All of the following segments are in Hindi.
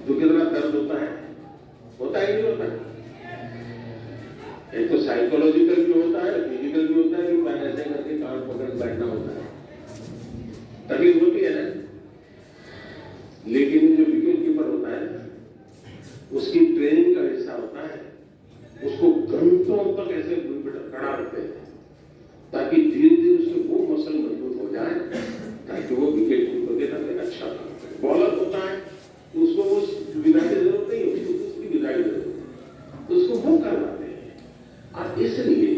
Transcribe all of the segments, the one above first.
तो कितना दर्द होता है ही नहीं होता है। एक तो साइकोलॉजिकल भी होता है, फिजिकल भी होता है कि पैर ऐसे करके कान पकड़ बैठना होता है, तकलीफ होती है ना। लेकिन जो विकेट कीपर होता है उसकी ट्रेनिंग का हिस्सा होता है, उसको घंटों तक ऐसे खड़ा रखते हैं ताकि धीरे धीरे उसके वो मसल मजबूत हो जाए ताकि वो विकेट कीपर के साथ अच्छा काम करे। बॉलर होता है तो उसको वो विधा की जरूरत नहीं होती, उसकी विधा की जरूरत है, तो उसको वो करवाते हैं। और इसलिए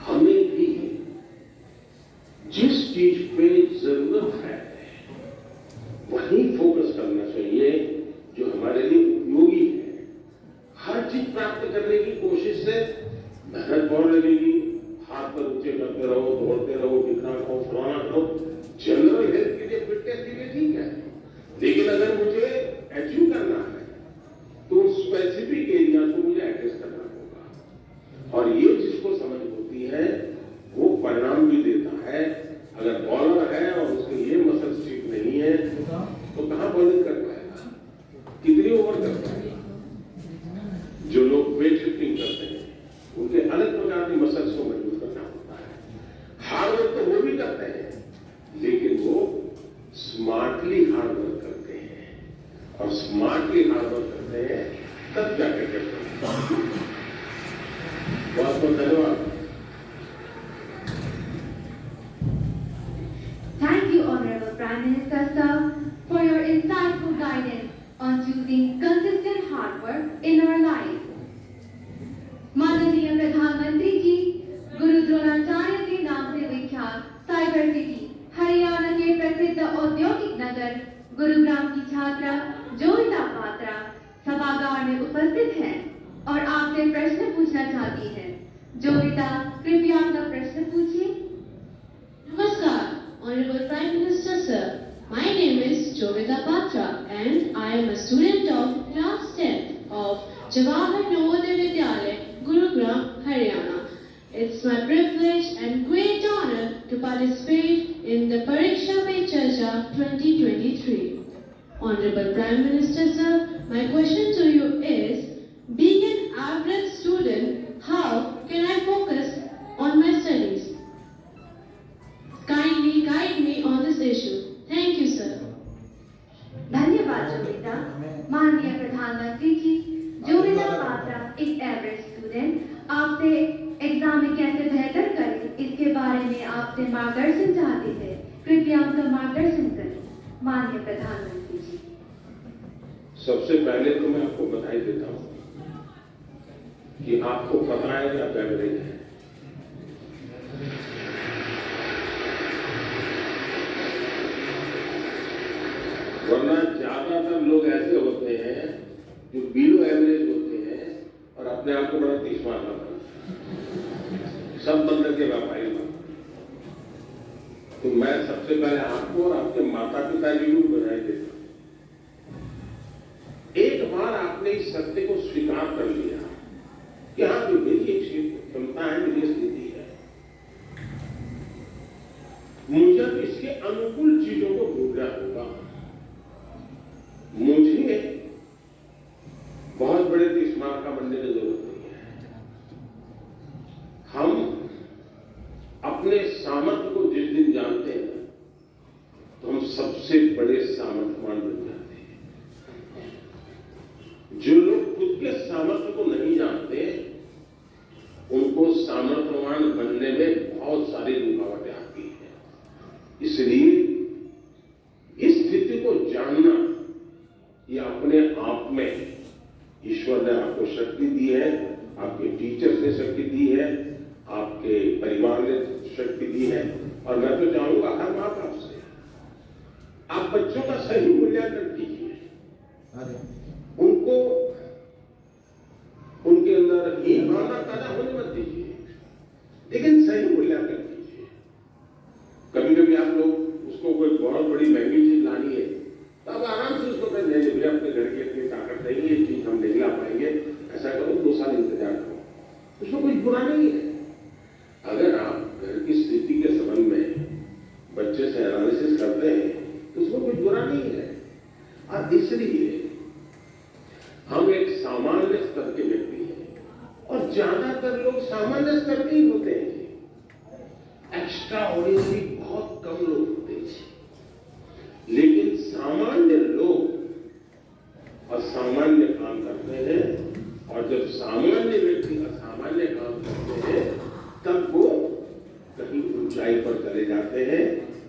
हमें भी जिस चीज पे जरूरत है वहीं फोकस करना चाहिए जो हमारे लिए उपयोगी है। हर चीज प्राप्त करने की कोशिश से मेहनत बहुत लगेगी, हाथ पर ऊंचे करते रहो, दौड़ते रहो, दिखना खाओ, फलाना करो। जनरल हेल्थ के लिए फिटनेस के लिए ठीक है, लेकिन अगर मुझे अचीव करना है तो स्पेसिफिक एरिया को मुझे एड्रेस करना होगा। और ये जिसको समझ होती है वो परिणाम भी देता है। अगर बॉलर है और उसके ये मसल ठीक नहीं है तो कहां बॉलिंग कर पाएगा, कितनी ओवर कर पाएगा। जो लोग वेट शिफ्टिंग करते हैं उनके अलग प्रकार की मसल्स को मजबूत करना होता है। हार्ड वर्क तो वो भी करते हैं लेकिन वो स्मार्टली हार्ड वर्क करते हैं, और स्मार्टली हार्ड वर्क करते हैं तब जाकर करते हैं। बहुत बहुत धन्यवाद। Thank you, Honorable Prime Minister, sir, for your insightful guidance on choosing consistent hard work in our lives. माननीय प्रधानमंत्री जी, गुरु द्रोणाचार्य के नाम से विख्यात साइबर सिटी हरियाणा के प्रसिद्ध औद्योगिक नगर गुरुग्राम की छात्रा जोविता पात्रा सभागार में उपस्थित है और आपसे प्रश्न पूछना चाहती है। जोविता, कृपया अपना प्रश्न पूछिए। Namaskar, Honorable Prime Minister Sir. My name is Jovita Patra and I am a student of class 10th of Jawahar Navodaya Vidyalaya, Gurugram, Haryana. It's my privilege and great honor to participate in the Pariksha Pe Charcha 2023. Honorable Prime Minister Sir, my question to you is, being an average student, how can I focus on my studies? Kindly guide me on this issue. Thank you, sir. धन्यवाद जोविता। माननीय प्रधानमंत्री जी, जोविता पात्रा एक एवरेज स्टूडेंट आपसे एग्जाम में कैसे बेहतर करें इसके बारे में आपसे मार्गदर्शन चाहते थे। कृपया उनका मार्गदर्शन करें। माननीय प्रधानमंत्री जी। सबसे पहले तो मैं आपको बधाई देता हूं कि आपको पता है कि आप एवरेज है। वरना ज्यादातर लोग ऐसे होते हैं जो बिलो एवरेज होते हैं और अपने आप को बड़ा तीस मारना पड़ता, सब बंदर के व्यापारी बनते। तो मैं सबसे पहले आपको और आपके माता पिता जी को बधाई देता हूं। एक बार आपने इस सत्य को स्वीकार कर लिया कि हाँ जो मेरी एक क्षमता है, मेरी स्थिति है, मुझे इसके अनुकूल चीजों को ढूंढना होगा। मुझे बहुत बड़े स्मार्ट का बनने की जरूरत नहीं है। हम अपने सामर्थ्य को जिस दिन जानते हैं तो हम सबसे बड़े सामर्थ्यवान बन जाते हैं। जो लोग खुद के सामर्थ्य को नहीं जानते उनको सामर्थ्यवान बनने में बहुत सारी रुकावटें आती हैं। इसलिए इस स्थिति को जानना ये अपने आप में ईश्वर ने आपको शक्ति दी है, आपके टीचर ने शक्ति दी है, आपके परिवार ने शक्ति दी है। और मैं तो चाहूंगा हर माँ बाप से आप बच्चों का सही मूल्यांकन कीजिए, उनको उनके अंदर ही भावना पैदा होने मत दीजिए, लेकिन सही मूल्यांकन कीजिए। कभी कभी आप लोग उसको कोई बहुत बड़ी महंगी चीज लानी है तो आप आराम से उसको कहते हैं भैया अपने घर की अपनी ताकत नहीं है, ये चीज हम नहीं ला पाएंगे, ऐसा करो 2 साल इंतजार करो, उसमें कुछ बुरा नहीं है। अगर आप घर की स्थिति के संबंध में बच्चे से एनालिसिस करते हैं तो उसमें कुछ बुरा नहीं है। और इसलिए हम एक सामान्य स्तर के व्यक्ति हैं और ज्यादातर लोग सामान्य स्तर के ही होते हैं। एक्स्ट्रा ऑर्डिनरी बहुत कम लोग होते हैं, लेकिन सामान्य लोग असामान्य काम करते हैं और जब सामान्य व्यक्ति असामान्य काम करते हैं तब वो कहीं ऊंचाई पर चले जाते हैं,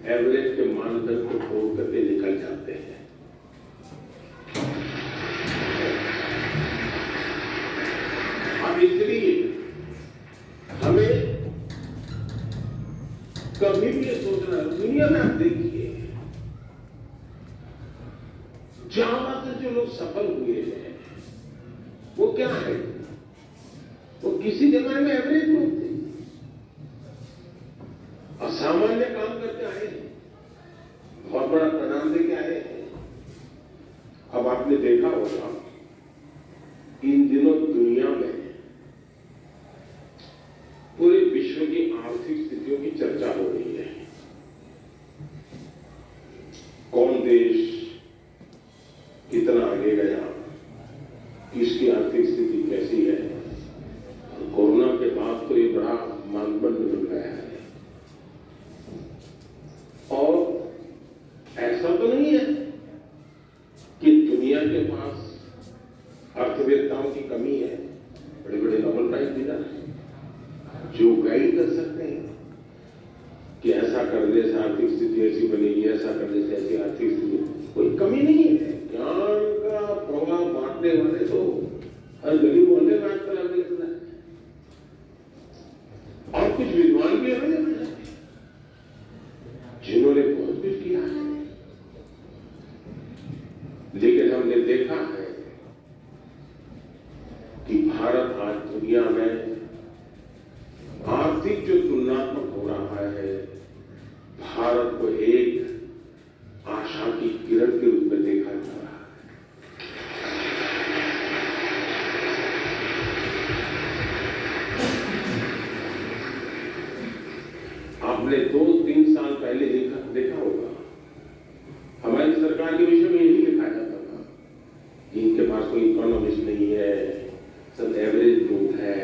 एवरेज के मानदंड को तोड़ करके निकल जाते हैं। अब इसलिए हमें कभी भी ये सोचना, दुनिया में आप देखिए ज्यादातर जो लोग सफल हुए हैं वो क्या है, वो किसी जमाने में एवरेज लोग थे, असामान्य काम करके आए हैं, बहुत बड़ा परिणाम देके आए हैं। अब आपने देखा होगा इन दिनों दुनिया में पूरे विश्व की आर्थिक स्थितियों की चर्चा हो रही है। कौन देश कितना आगे गया, किसकी आर्थिक स्थिति कैसी है, और कोरोना के बाद तो ये बड़ा मानदंड मिल गया है। और ऐसा तो नहीं है कि दुनिया के पास अर्थवेत्ताओं की कमी है, बड़े बड़े नोबेल प्राइज विनर हैं जो गाइड कर सकते हैं कि ऐसा करने से आर्थिक स्थिति ऐसी बनेगी, ऐसा करने से ऐसी आर्थिक स्थिति, कोई कमी नहीं है। ज्ञान का प्रभाव बांटने वाले तो हर गली मोहल्ले में आजकल अवेलेबल है, और कुछ विद्वान भी अवेलेबल है जिन्होंने बहुत कुछ किया है। लेकिन हमने देखा है कि भारत आज दुनिया में आर्थिक जो तुलनात्मक हो रहा है, भारत को एक आशा की किरण के रूप में देखा जा रहा है। आपने 2-3 साल पहले देखा होगा हमारी सरकार के विषय में यही लिखा जाता था कि इनके पास कोई इकोनॉमिस्ट नहीं है, सब एवरेज लोग है,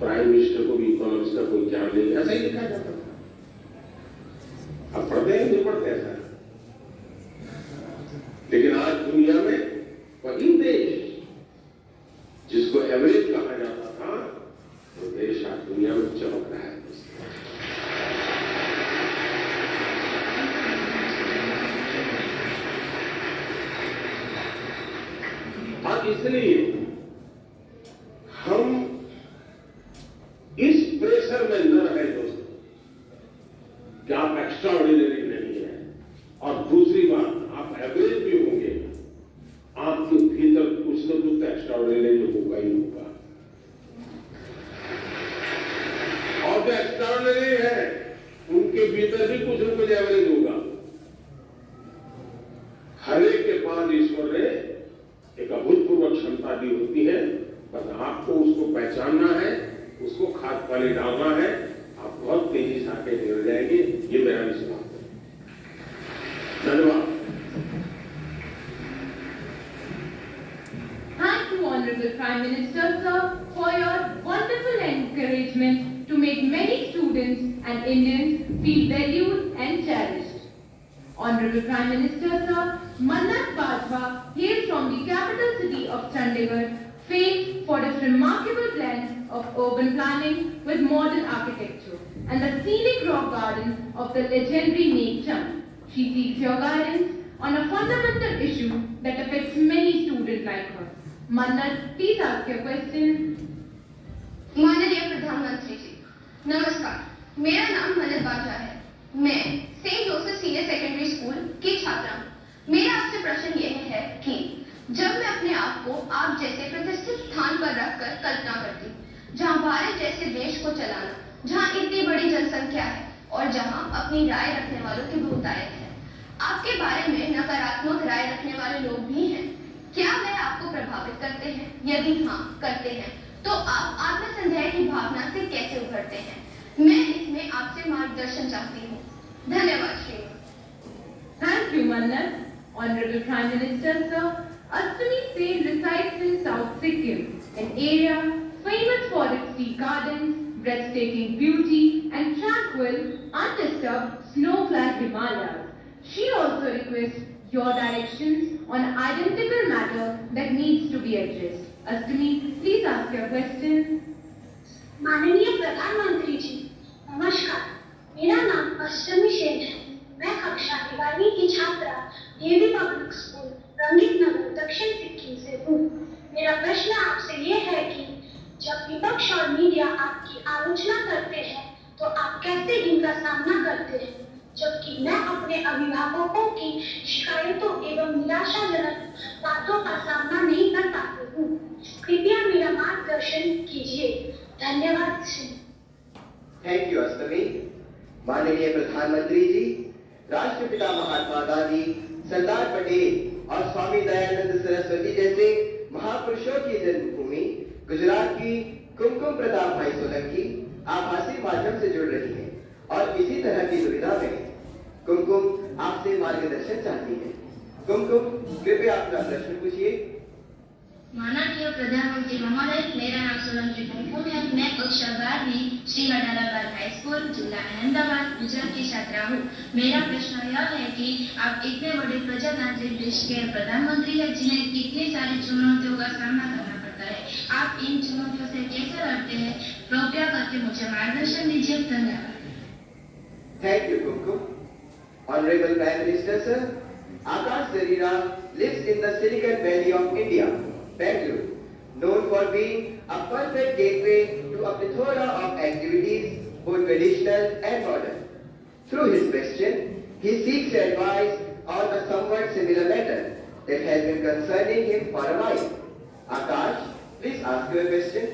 प्राइम मिनिस्टर को भी इकोनॉमिस्ट का कोई ज्ञान नहीं, ऐसा ही लिखा जाता था। अब पढ़ते हैं नहीं पढ़ते ऐसा, लेकिन आज दुनिया में वही देश जिसको एवरेज कहा जाता था, वो देश आज दुनिया में चमक रहा है। अब इसलिए हम इस प्रेशर में न रहे दोस्तों कि आप एक्स्ट्रा ऑर्डिनरी नहीं है, और दूसरी बात आप एवरेज भी होंगे, आपके भीतर कुछ न कुछ एक्स्ट्रा ऑर्डिनरी होगा ही होगा। और जो एक्स्ट्रा ऑर्डिनरी है उनके भीतर भी कुछ न कुछ एवरेज होगा। हर एक के पास ईश्वर ने एक अभूतपूर्व क्षमता दी होती है, बस आपको उसको पहचानना है, उसको खाद पानी डालना है, आप बहुत तेजी से आगे निकल जाएंगे, ये मेरा विश्वास है। धन्यवाद। Thank you, Honorable Prime Minister, sir, for your wonderful encouragement to make many students and Indians feel valued and cherished. Honorable Prime Minister, sir, Mannat Bajwa hails from the capital city of Chandigarh, famed for its remarkable blend of urban planning with modern architecture and the scenic rock garden of the legendary Nek Chand. She seeks your guidance on a fundamental issue that affects many students like her. Mannat, please ask your question. माननीय प्रधानमंत्री जी, नमस्कार। मेरा नाम मन्नत बाजवा है। मैं Saint Joseph Senior Secondary School की छात्रा हूँ। मेरा आपसे प्रश्न यह है कि जब मैं अपने आप को आप जैसे प्रतिष्ठित स्थान पर रखकर कल्पना करती हूँ, जहाँ भारत जैसे देश को चलाना, जहाँ इतनी बड़ी जनसंख्या है और जहाँ अपनी राय रखने वालों की बहुतायत है, आपके बारे में नकारात्मक राय रखने वाले लोग भी हैं। क्या वह आपको प्रभावित करते हैं? यदि हाँ करते हैं, तो आप आत्मसंदेह की भावना से कैसे उभरते हैं? मैं इसमें आपसे मार्गदर्शन चाहती हूँ। धन्यवाद श्रीमान। Thank you, Mannat. Honorable Prime Minister, sir, Astami Sen resides in South Sikkim, an area famous for its tea gardens, breathtaking beauty, and tranquil, undisturbed snow-clad Himalayas. She also requests your directions on an identical matter that needs to be addressed. Astami, please ask your question. माननीय प्रधानमंत्री जी, नमस्कार। मेरा नाम अष्टमी सेन है। मैं कक्षा 11वीं की छात्रा देवी पब्लिक स्कूल रंगीत नगर दक्षिण सिक्किम से हूँ। मेरा प्रश्न आपसे ये है कि जब विपक्ष और मीडिया आपकी आलोचना करते हैं तो आप कैसे इनका सामना करते हैं, जबकि मैं अपने अभिभावकों की शिकायतों एवं निराशाजनक बातों का सामना नहीं कर पाती हूँ। कृपया मेरा मार्गदर्शन कीजिए। धन्यवाद। थैंक यू अष्टमी। माननीय प्रधानमंत्री जी, राष्ट्रपिता महात्मा गांधी, सरदार पटेल और स्वामी दयानंद सरस्वती जैसे महापुरुषों की जन्मभूमि गुजरात की कुमकुम प्रताप भाई सोलंकी आभासी माध्यम से जुड़ रही है और इसी तरह की दुविधा में कुमकुम आपसे मार्गदर्शन चाहती है। कुमकुम, कृपया अपना प्रश्न पूछिए। माननीय प्रधानमंत्री महोदय, मेरा नाम सोलंकी कुमकुम है। मैं कक्षा 12वीं श्री हडालाबाद हाई स्कूल जिला अहमदाबाद गुजरात की छात्रा हूँ। मेरा प्रश्न यह है कि आप इतने बड़े प्रजातांत्रिक देश के प्रधानमंत्री हैं जिन्हें कितनी सारी चुनौतियों का सामना करना पड़ता है। आप इन चुनौतियों से कैसे लड़ते हैं? कृपया करके मुझे मार्गदर्शन दीजिए। धन्यवाद। Thank you Kumkum. Honourable prime minister sir, Akash Jarira lives in the Silicon Valley of India, Bangalore, known for being a perfect gateway to a plethora of activities, both traditional and modern. Through his question, he seeks advice on a somewhat similar matter that has been concerning him for a while. Akash, please ask your question.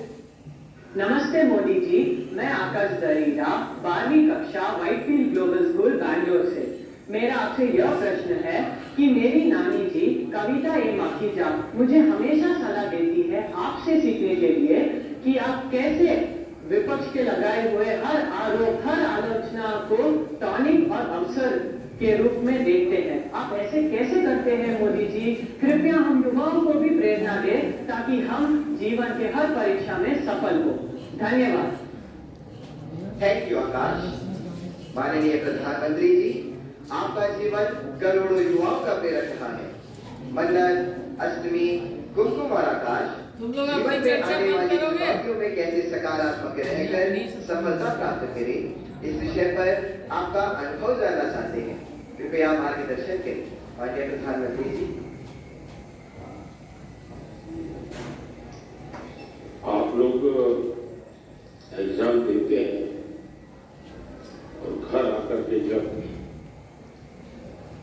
नमस्ते मोदी जी, मैं आकाश दरीदा 12वीं कक्षा व्हाइटफील्ड ग्लोबल स्कूल बैंगलोर से। मेरा आपसे यह प्रश्न है कि मेरी नानी जी कविता एम अखीजा मुझे हमेशा सलाह देती है आपसे सीखने के लिए कि आप कैसे विपक्ष के लगाए हुए हर आरोप, हर आलोचना को टॉनिक और अवसर के रूप में देखते हैं। आप ऐसे कैसे करते हैं मोदी जी? कृपया हम युवाओं को भी प्रेरणा दें ताकि हम जीवन के हर परीक्षा में सफल हो। धन्यवाद। थैंक यू आकाश। माननीय प्रधानमंत्री जी, आपका जीवन करोड़ों युवाओं का प्रेरक रहा है। मन्नत, अष्टमी, कुमकुम और आकाश जीवन में आने वाली चुनौतियों में कैसे सकारात्मक रहकर सफलता प्राप्त करें, इस विषय पर आपका अनुभव जानना चाहते हैं। कृपया मार्गदर्शन करें। माननीय प्रधानमंत्री जी। आप लोग एग्जाम देते हैं और घर आकर के जब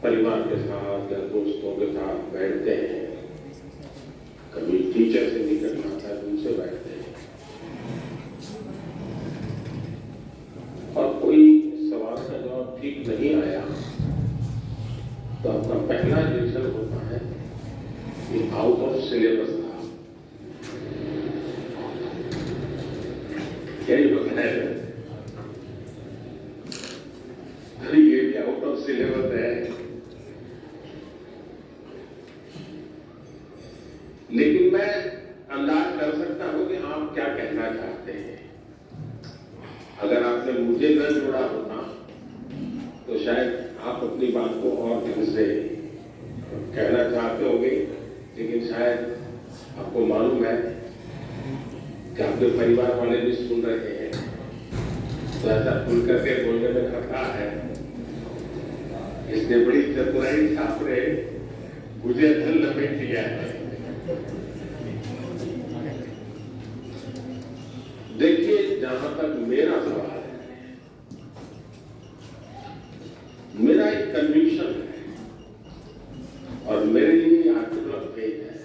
परिवार के साथ या दोस्तों के साथ बैठते हैं, कभी टीचर से निकलना आता है उनसे बैठते हैं और कोई सवाल का जवाब ठीक नहीं आया तो अपना पहला रिएक्शन होता है कि आउट ऑफ सिलेबस था। यही होता है, ये भी आउट ऑफ सिलेबस है। लेकिन मैं अंदाज कर सकता हूं कि आप क्या कहना चाहते हैं। अगर आपने मुझे न जोड़ा होता तो शायद आप अपनी बात को और ढंग से कहना चाहते होंगे, लेकिन शायद आपको मालूम है कि आपके परिवार वाले भी सुन रहे हैं तो ऐसा खुल करके बोलने में खतरा है। इसने बड़ी चतुराई से आपने मुझे धन लपेट दिया है। देखिए, जहां तक मेरा सवाल है, मेरा एक कन्विक्शन है और मेरे लिए आर्टिकल ऑफ फेथ है।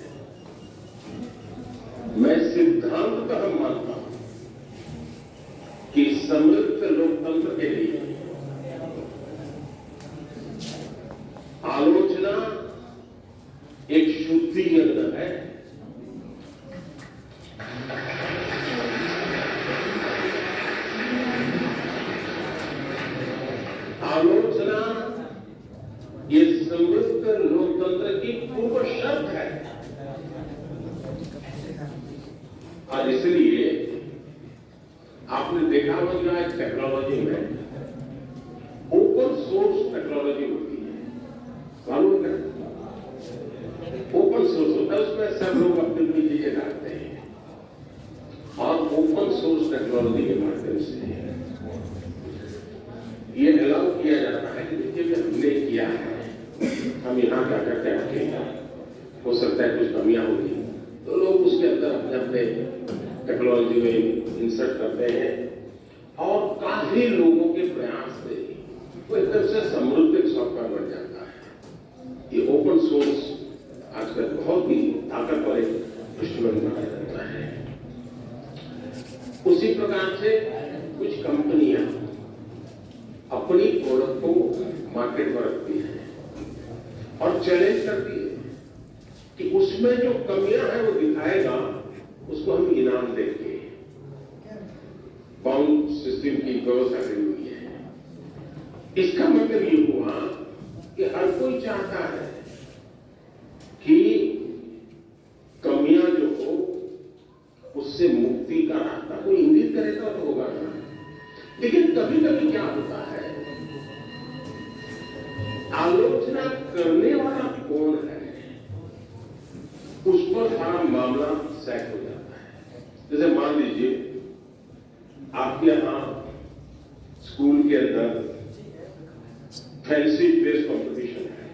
मैं सिद्धांततः मानता हूं कि समृद्ध लोकतंत्र के लिए आलोचना एक शुद्धि यज्ञ है। आलोचना ये समृद्ध लोकतंत्र टेक्नोलॉजी के माध्यम से ये अलाउ किया जाता है कि देखिए कि हमने किया है, हम यहाँ क्या करते हैं, हो सकता है कुछ कमियां होगी तो लोग उसके अंदर अपने अपने टेक्नोलॉजी में इंसर्ट करते हैं और काफी लोगों के प्रयास से वो एकदम से समृद्ध एक सॉफ्टवेयर बन जाता है। ये ओपन सोर्स आजकल बहुत ही ताकतवर एक इंस्ट्रूमेंट माना जाता है। उसी प्रकार से कुछ कंपनियां अपनी प्रोडक्ट को मार्केट में रखती है और चैलेंज करती है कि उसमें जो कमियां हैं वो दिखाएगा, उसको हम इनाम देंगे। बाउंड सिस्टम की व्यवस्था करी हुई है। इसका मतलब ये हुआ कि हर कोई चाहता है कि कमियां जो हो उससे मुक्ति का रास्ता कोई इंगित करेगा तो होगा ना। लेकिन कभी कभी क्या होता है, आलोचना करने वाला कौन है उस पर सारा मामला सेट हो जाता है। जैसे मान लीजिए आपके यहां स्कूल के अंदर फैंसी ड्रेस कंपटीशन है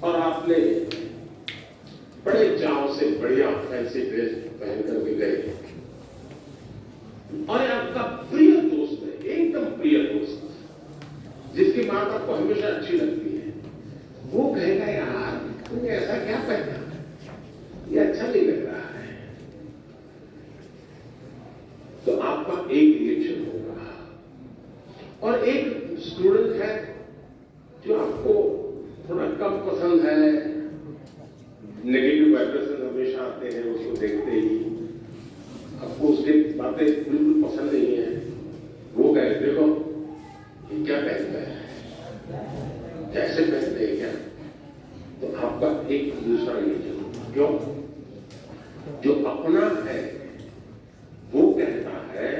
और आपने बड़े चाव से बढ़िया फैंसी ड्रेस पहन करके गए और आपका प्रिय दोस्त है, एकदम प्रिय दोस्त, जिसकी बात आपको हमेशा अच्छी लगती है, वो कहेगा यार तुमने ऐसा क्या पहना, ये अच्छा नहीं लग रहा है, तो आपका एक रिएक्शन होगा। और एक स्टूडेंट है जो आपको थोड़ा कम पसंद है, नेगेटिव वाइब्रेशन हमेशा आते हैं उसको देखते ही, आपको उसकी बातें बिल्कुल पसंद नहीं है, वो कहे देखो ये क्या पहनता है, कैसे पहनते हैं क्या, तो आपका एक दूसरा रिएक्शन होगा। क्यों? जो अपना है वो कहता है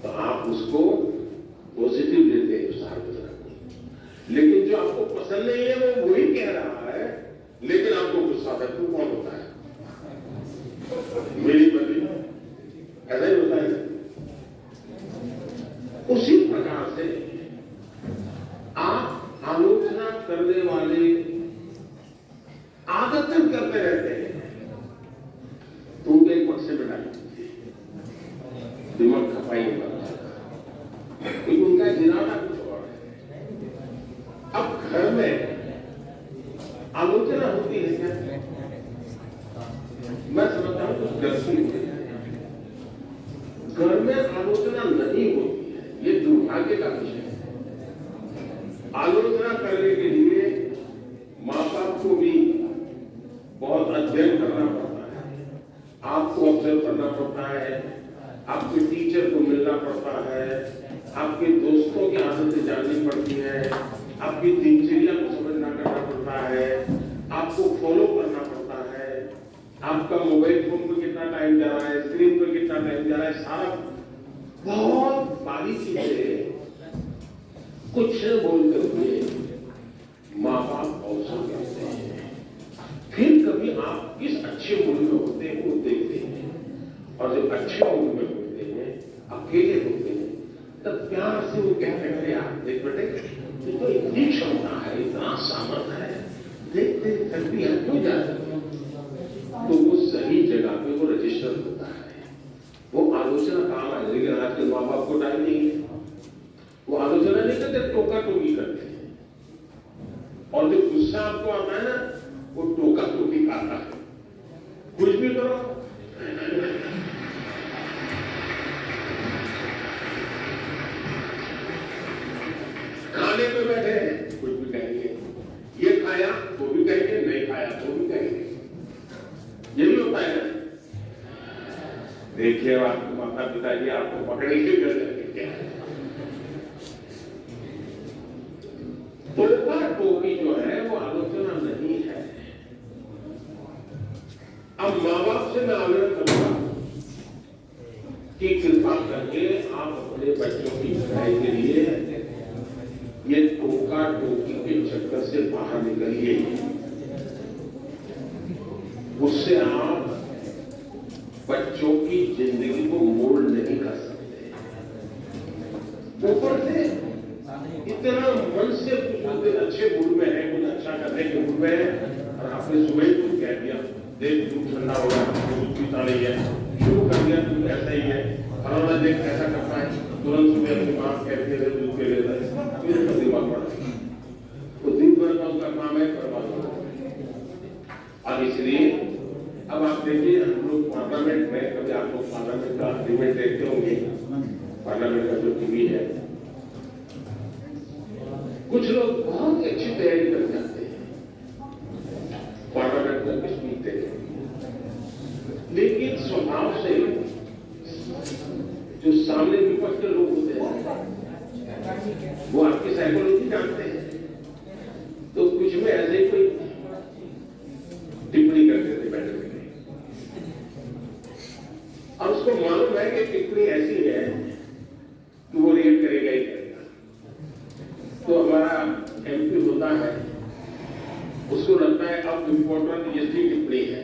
तो आप उसको पॉजिटिव लेते हैं, सार्वजनिक। लेकिन जो आपको पसंद नहीं है वो वही कह रहा है, लेकिन आपको गुस्सा आता है, तू कौन होता है, मेरी बदली, ऐसा ही होता है। उसी प्रकार से आप आलोचना करने वाले आदतन करते रहते हैं, तो उनके एक बक्से में डाल दीजिए, दिमाग खपाइए क्योंकि उनका इरादा कुछ और है। अब घर में आलोचना होती है क्या? मैं समझता हूं कुछ गलती होती है। घर में आलोचना नहीं होती है, ये दुर्भाग्य का विषय है। आलोचना करने के लिए माँ बाप को भी बहुत अध्ययन करना पड़ता है, आपको ऑब्जर्व करना पड़ता है, आपके टीचर को मिलना पड़ता है, आपके दोस्तों की आदतें जाननी पड़ती है, आपकी दिनचर्या को समझना करना पड़ता है, आपको फॉलो करना पड़ता है, आपका मोबाइल फोन पर कितना टाइम जा रहा है, स्क्रीन पर कितना टाइम जा रहा है, सारा बहुत बारीकी से कुछ बोलते हुए माँ बाप अवसर करते हैं। फिर कभी आप किस अच्छे मूड में होते हैं वो देखते हैं, और जब अच्छे मूड में होते हैं, अकेले होते हैं, तब प्यार से वो कहते हैं यार देख बेटे तो इतनी क्षमता है, इतना सामर्थ्य है, देखते थकती है क्यों जाता, तो वो सही जगह पे वो रजिस्टर होता है। वो आलोचना काम है, लेकिन आजकल माँ बाप को टाइम नहीं है, वो आलोचना नहीं करते, टोका टोकी करते हैं, और जो गुस्सा आपको आता है ना वो टोका टोकी खाता है, कुछ भी करो खाने पे बैठे हैं कुछ भी कहेंगे, ये खाया वो भी कहेंगे, नहीं खाया वो भी कहेंगे, ये भी होता है ना। देखिए आपके माता पिता जी आपको पकड़े के कर देंगे क्या, टोका टोकी जो है वो आलोचना नहीं है। अब माँ बाप से मैं आग्रह करूंगा कि कृपा करके आप अपने बच्चों की पढ़ाई के लिए ये टोका टोकी के चक्कर से बाहर निकलिए, उससे आप बच्चों की जिंदगी को मोल्ड नहीं कर सकते। ऊपर से इतना मन से कुछ अच्छे मूड में है, कुछ अच्छा करने के मूड में है, और आपने सुबह कुछ कह दिया, देख दूध ठंडा हो गया, दूध पीता नहीं है, शुरू कर दिया दूध ऐसा ही है, फलाना देख कैसा करता है, तुरंत सुबह अपनी माँ कहती है दूध पी लेता है, फिर तो दिमाग पड़ा तो दिन भर का उसका काम है बर्बाद हो। और इसलिए अब आप देखिए, हम लोग पार्लियामेंट में, कभी आप लोग पार्लियामेंट का डिबेट देखते होंगे, पार्लियामेंट का जो टीवी है, कुछ लोग बहुत अच्छी तैयारी कर जाते हैं पार्लियामेंट में कुछ सुनते हैं, लेकिन स्वभाव से जो सामने विपक्ष के लोग होते हैं वो आपकी साइकोलॉजी जानते हैं, तो कुछ में ऐसे ही कोई टिप्पणी करते थे बैठे बैठे, और उसको मालूम है कि टिप्पणी ऐसी है कि वो रिएक्ट करेगा ही करेगा। तो हमारा एमपी होता है, उसको लगता है अब इम्पोर्टेंट इसकी टिप्पणी है,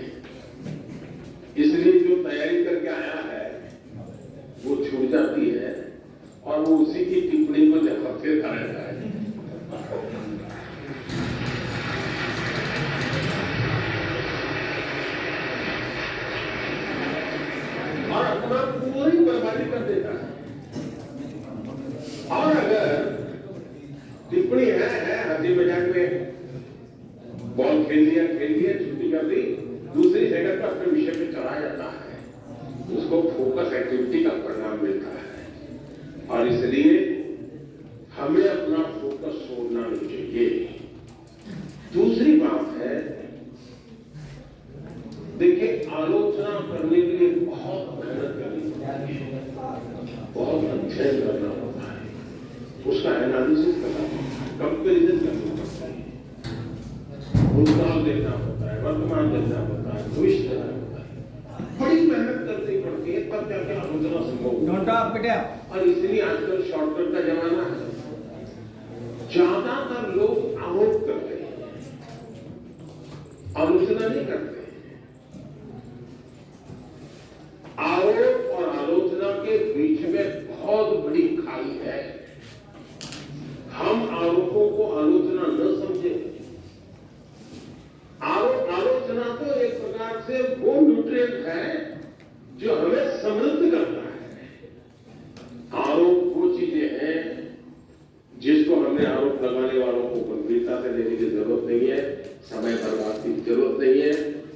इसलिए जो तैयारी करके आया है वो छूट जाती है और वो उसी की टिप्पणी को जवाब देता रहता है। और अपना पूरी बर्बादी कर देता है। और अगर टिप्पणी है हंसी मजाक में, बॉल खेल दिया छुट्टी कर दी, दूसरी जगह पर अपने विषय पे चला जाता है, उसको फोकस एक्टिविटी का परिणाम मिलता है। और इसलिए हमें अपना फोकस छोड़ना नहीं चाहिए। दूसरी बात है, देखिए, आलोचना करने के लिए बहुत मेहनत करनी पड़ती है, बहुत अध्ययन करना होता है, उसका एनालिसिस करना होता है, कंपेरिजन करना होता है, भूतकाल देखना होता है, वर्तमान देखना होता है, भविष्य देखना होता है, बड़ी मेहनत करनी पड़ती है, तब जाके आलोचना संभव है। और इसलिए आजकल शॉर्टकट का जमाना है, ज्यादातर लोग आरोप करते हैं, आलोचना नहीं करते। आरोप और आलोचना के बीच में बहुत बड़ी खाई है। हम आरोपों को आलोचना न समझे। आलोचना तो एक प्रकार से वो न्यूट्रिएंट है जो हमें समृद्ध करता है। आरोप वो चीजें हैं जिसको हमने आरोप लगाने वालों को गंभीरता से लेने की जरूरत नहीं है, समय बर्बाद की जरूरत नहीं है,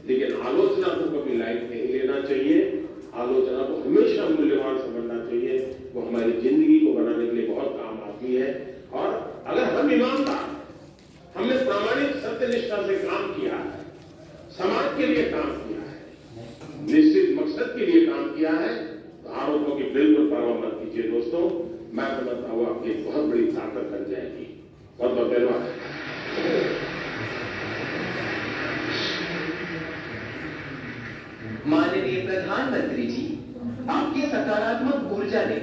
लेकिन आलोचना को कभी लाइट नहीं लेना चाहिए। आलोचना को हमेशा मूल्यवान समझना चाहिए, वो हमारी जिंदगी को बनाने के लिए बहुत काम आती है। और अगर हम ईमानदार, हमने प्रामाणिक सत्यनिष्ठा से काम किया है, समाज के लिए काम किया है, निश्चित मकसद के लिए काम किया है, तो आरोपों की बिल्कुल परवाह मत कीजिए दोस्तों। मैं समझता हूं आपकी बहुत बड़ी ताकत बन जाएगी। बहुत बहुत धन्यवाद। माननीय प्रधानमंत्री जी, आपकी सकारात्मक ऊर्जा ने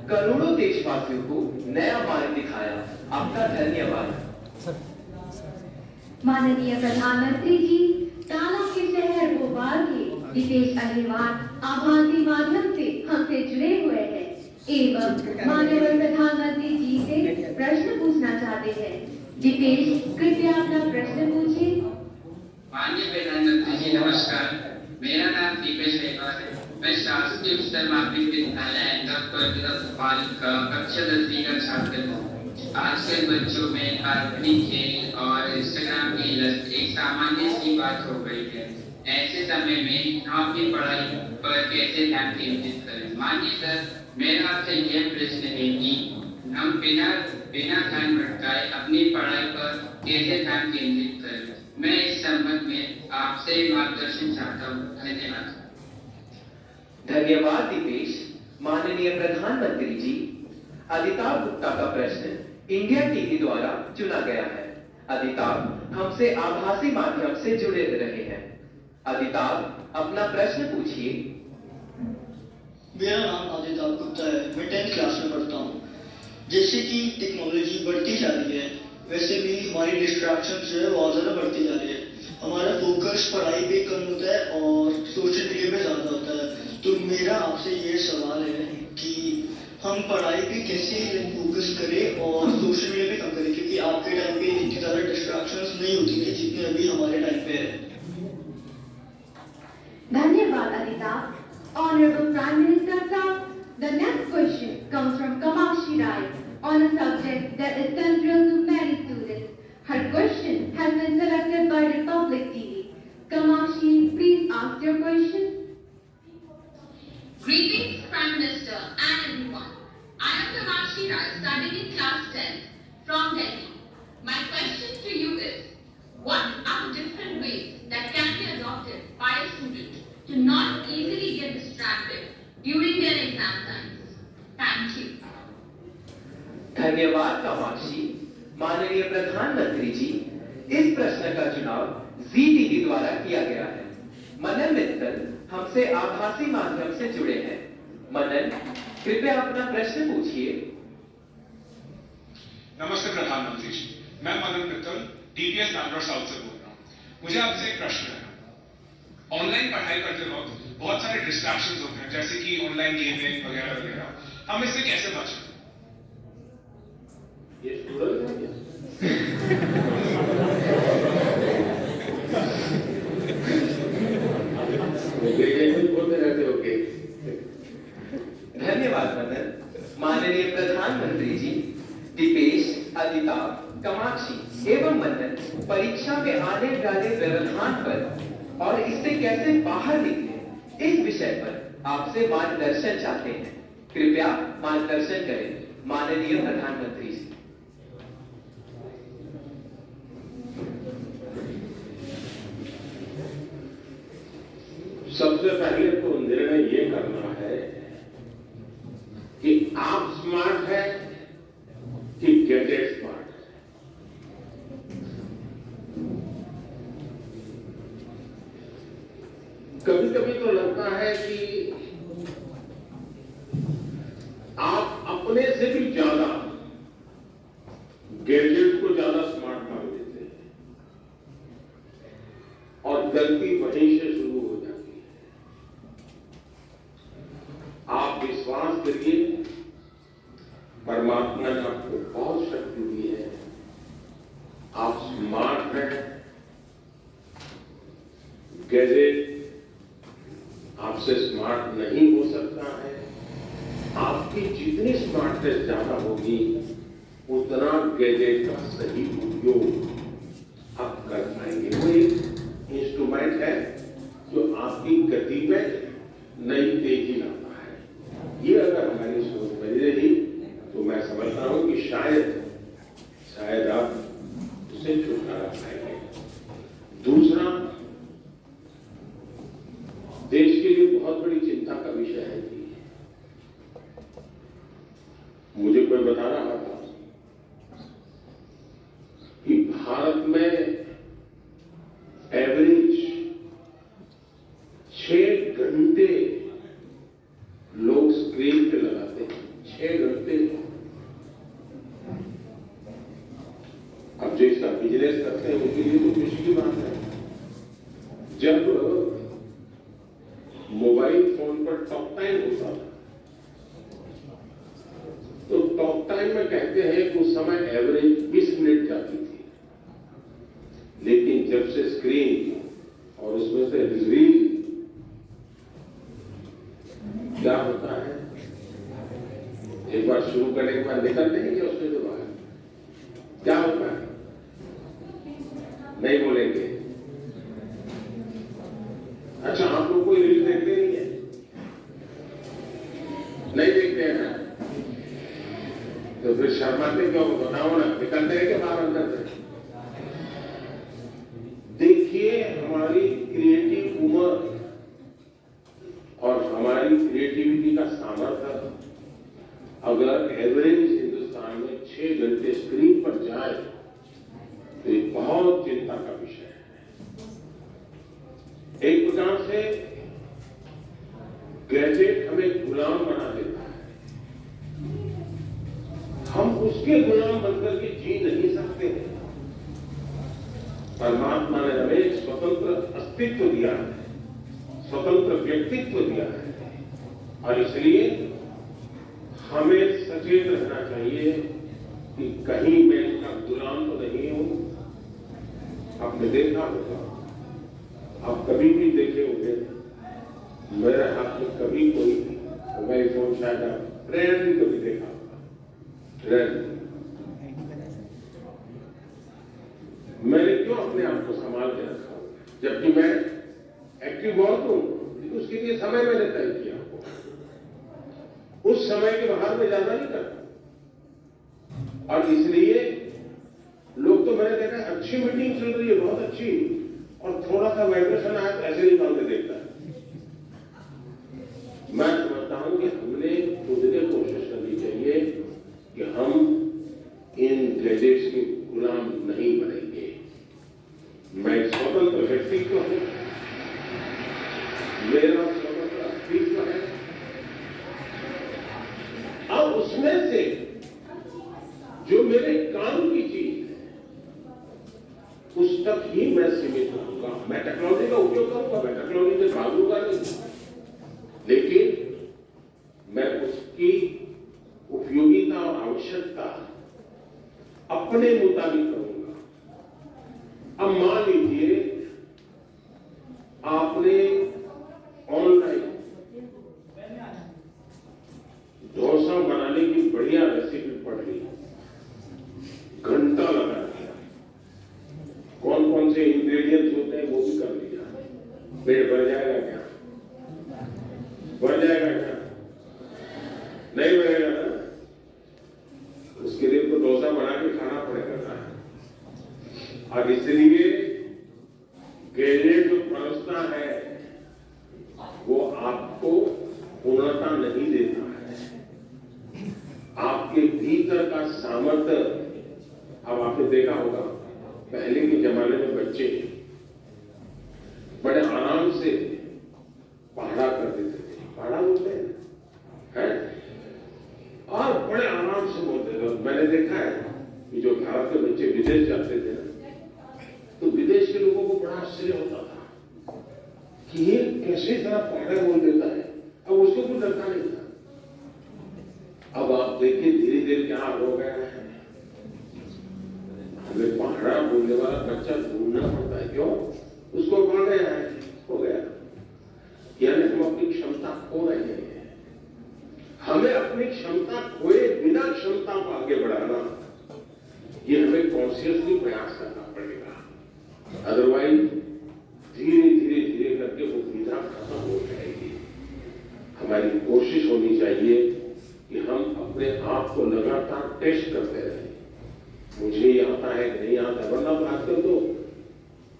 करोड़ों देशवासियों को नया मार्ग दिखाया। आपका धन्यवाद। माननीय प्रधानमंत्री जी, टाला के शहर भोपाल के दीपेश अहिरवार आभासी माध्यम से हमसे जुड़े हुए हैं एवं माननीय प्रधानमंत्री जी से प्रश्न पूछना चाहते हैं। दीपेश, कृपया अपना प्रश्न पूछिए। माननीय प्रधानमंत्री जी नमस्कार, मेरा नाम दीपेश अहिरवार है। मैं शासकीय उच्चतर माध्यमिक विद्यालय भोपाल का कक्षा 10वीं का छात्र हूँ। आजकल बच्चों में काल्पनिक खेल और इंस्टाग्राम की लत एक सामान्य सी बात हो गई है। ऐसे समय में हम अपनी पढ़ाई पर कैसे ध्यान केंद्रित करें? मानिए सर, मेरा आपसे यह प्रश्न है कि हम बिना ध्यान भटकाए अपनी पढ़ाई पर कैसे ध्यान केंद्रित करें? मैं इस संबंध में आपसे मार्गदर्शन चाहता हूँ। धन्यवाद। धन्यवाद दीपेश। माननीय प्रधानमंत्री जी, अदिताभ गुप्ता का प्रश्न इंडिया टीवी द्वारा चुना गया है। अदिताभ हमसे आभासी माध्यम से जुड़े रहे हैं। अदिताभ, अपना प्रश्न पूछिए। मेरा नाम अदिताभ गुप्ता है। मैं 10th क्लास में पढ़ता हूँ। जैसे कि टेक्नोलॉजी बढ़ती जा रही है, वैसे भी हमारी डिस्ट्रैक्शन जो है बहुत ज्यादा बढ़ती जा रही है। हमारा फोकस पढ़ाई पे कम होता है और सोशल मीडिया पे ज्यादा होता है। तो मेरा आपसे ये सवाल है कि हम पढ़ाई पे कैसे फोकस करें और सोशल मीडिया पे कम करें, क्योंकि आपके टाइम पे इतनी ज़्यादा डिस्ट्रैक्शंस नहीं होती थी जितने अभी हमारे टाइम पे है। धन्यवाद Adita. Honorable Prime Minister sir, the next question comes from Kamakshi Rai on a subject that is central to many students. Her question has been selected by Republic TV. Kamakshi, please ask your question. Greetings, Prime Minister and everyone. I am Kamakshi Rai, studying in class 10 from Delhi. My question to you is, what are the different ways that can be adopted by a student to not easily get distracted during their exam times? Thank you. धन्यवाद कामाक्षी। माननीय प्रधानमंत्री जी, इस प्रश्न का चुनाव जी टीवी द्वारा किया गया है। मनन मित्तल हमसे आभासी माध्यम से जुड़े हैं। मनन, कृपया अपना प्रश्न पूछिए। नमस्ते प्रधानमंत्री जी, मैं मनन मित्तल डीपीएस बैंगलोर साउथ से बोल रहा हूँ। मुझे आपसे एक प्रश्न है। ऑनलाइन पढ़ाई करते वक्त बहुत सारे डिस्ट्रैक्शंस होते हैं, जैसे कि ऑनलाइन गेमिंग वगैरह वगैरह। हम इससे कैसे बचें? ये स्टूडेंट है बोलते रहते हो के। धन्यवाद मनन। माननीय प्रधानमंत्री जी, दीपेश, अदिता, कामाक्षी एवं मनन परीक्षा में आने वाले व्यवधान पर और इससे कैसे बाहर निकले, इस विषय पर आपसे मार्गदर्शन चाहते हैं। कृपया मार्गदर्शन करें माननीय प्रधानमंत्री जी। सबसे पहले तो निर्णय ये करना है कि आप स्मार्ट है कि गैजेट स्मार्ट है। कभी कभी तो लगता है कि आप अपने से भी ज्यादा गैजेट को ज्यादा स्मार्ट मान लेते हैं और गलती वहीं से शुरू हो जाती है। आप विश्वास करिए, परमात्मा ने आपको बहुत शक्ति दी है। आप स्मार्ट हैं। गैजेट आपसे स्मार्ट नहीं हो सकता है। आपकी जितनी स्मार्टनेस ज्यादा होगी, उतना गैजेट का सही उपयोग आप कर पाएंगे। वो एक इंस्ट्रूमेंट है जो आपकी गति में नई तेजी लाता है। ये अगर हमारी सोच बनी रही तो मैं समझता हूं कि शायद आप उसे छुटकारा पाएंगे। दूसरा, देश के लिए बहुत बड़ी चिंता का विषय है कि मुझे कोई बता रहा था कि भारत में एवरेज 6 घंटे लोग स्क्रीन पे लगाते हैं। 6 घंटे। अब जो इसका बिजनेस करते हैं उनके लिए तो खुशी की बात है। जब मोबाइल फोन पर टॉक टाइम होता था तो टॉक टाइम में कहते हैं कि उस समय एवरेज 20 मिनट जाती थी, लेकिन जब से स्क्रीन और उसमें से रील, क्या होता है, एक बार शुरू करने के बाद निकलते हैं क्या उसमें से बाहर? क्या होता है? नहीं बोलेंगे। अच्छा, आप लोग कोई रील देखते नहीं है? नहीं देखते हैं ना? तो फिर शर्माते क्यों? बताओ ना, निकलते हैं कि बाहर अंदर से? देखिए, हमारी क्रिएटिव उम्र और हमारी क्रिएटिविटी का सामर्थ्य अगर एवरेज हिंदुस्तान में 6 घंटे स्क्रीन पर जाए तो ये बहुत चिंता का विषय है। एक प्रकार से गैजेट हमें गुलाम बना देता है। हम उसके गुलाम बनकर के जी नहीं सकते हैं। परमात्मा ने हमें एक स्वतंत्र अस्तित्व दिया है, स्वतंत्र व्यक्तित्व दिया है। और इसलिए हमें सचेत रहना चाहिए कि कहीं मैं इसका गुलाम तो नहीं हूं। आपने देखा होगा, आप कभी भी देखे होंगे, मेरे हाथ में कभी कोई मोबाइल फोन शायद आप रेयरली कभी देखा होगा, रेयरली। मैंने क्यों अपने आप को संभाल के रखा, जबकि मैं एक्टिव बहुत हूं, लेकिन उसके लिए समय मैंने तय किया। उस समय के बाहर में ज्यादा नहीं करता। और इसलिए लोग तो मैंने देखा अच्छी मीटिंग चल रही है, बहुत अच्छी, और थोड़ा सा वाइब्रेशन आया तो ऐसे ही निकाल के देखता है। मैं समझता हूं कि हमने खुद ने कोशिश करनी चाहिए कि हम इन गैजेट्स के गुलाम नहीं बनेंगे। मैं एक स्वतंत्र व्यक्तित्व हूं, मेरा स्वतंत्र अस्तित्व है, और उसमें से जो मेरे काम की चीज है उस तक ही मैं सीमित रहूंगा। मैं टेक्नोलॉजी का उपयोग करूंगा, मैं टेक्नोलॉजी से भागूंगा नहीं, लेकिन मैं उसकी उपयोगिता और आवश्यकता अपने मुताबिक करूंगा। अब मान लीजिए आपने ऑनलाइन डोसा बनाने की बढ़िया रेसिपी पढ़ ली, घंटा लगा दिया, कौन कौन से इंग्रेडिएंट्स होते हैं वो भी कर लिया, पेट भर जाएगा क्या? बढ़ जाएगा क्या? नहीं बढ़ेगा ना। उसके लिए तो डोसा बना के खाना पड़ेगा ना। और इसलिए गैजेट जो परसता है वो आपको पूर्णता नहीं देता है। आपके भीतर का सामर्थ्य, अब आपने देखा होगा पहले के जमाने में बच्चे बड़े आराम से पढ़ा कर देते थे, पढ़ा बोलते हैं, और बड़े आराम से बोलते थे। मैंने देखा है कि जो भारत के बच्चे विदेश जाते थे ना, तो विदेश के लोगों को बड़ा आश्चर्य होता था कि ये कैसे इतना पढ़ा बोल देता है। अब उसको कुछ लगता नहीं था। अब आप देखिए धीरे धीरे क्या हो गया है, हमें पहाड़ा बोलने वाला बच्चा ढूंढना पड़ता है। क्यों? उसको पढ़ गया है, हो गया। यानी हम अपनी क्षमता खो रहे हैं। हमें अपनी क्षमता खोए बिना क्षमता को आगे बढ़ाना, ये हमें कॉन्शियसली प्रयास करना पड़ेगा। अदरवाइज धीरे धीरे धीरे करके वो विधा खत्म हो जाएगी। हमारी कोशिश होनी चाहिए कि हम अपने आप को लगातार टेस्ट करते रहें। मुझे ये आता है कि नहीं आता, वरना आजकल तो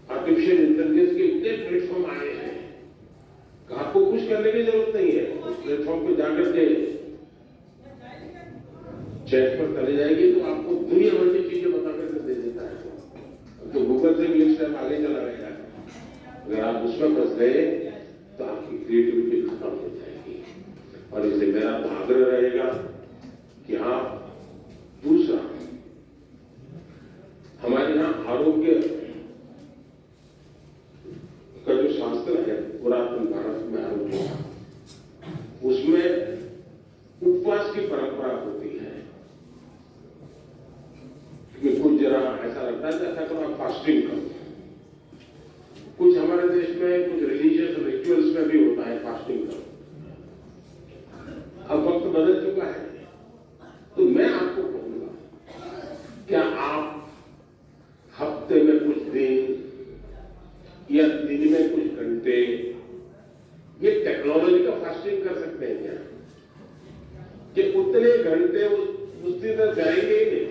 आर्टिफिशियल इंटेलिजेंस के इतने प्लेटफॉर्म आए हैं कि आपको कुछ करने की जरूरत नहीं है। उस प्लेटफॉर्म पे जाकर के चैट पर चले जाएंगे तो आपको दुनिया भर की चीजें बता करके दे देता है। तो गूगल से भी एक स्टेप आगे चला गया। अगर आप उसमें फंस गए तो आपकी क्रिएटिविटी खत्म हो जाएगी। और इसलिए मेरा तो आग्रह रहेगा कि आप दूसरा, हमारे यहां आरोग्य का जो शास्त्र है पुरातन भारत में आरोग्य का, उसमें उपवास की परंपरा होती है कि कुछ जरा ऐसा लगता है जैसा तो आप फास्टिंग करो। कुछ हमारे देश में कुछ रिलीजियस रिचुअल्स में भी होता है फास्टिंग करो। अब वक्त बदल चुका है, तो मैं आपको कहूंगा, क्या आप हफ्ते में कुछ दिन या दिन में कुछ घंटे ये टेक्नोलॉजी का फास्टिंग कर सकते हैं क्या? कि उतने घंटे उस दिन तक जाएंगे ही नहीं।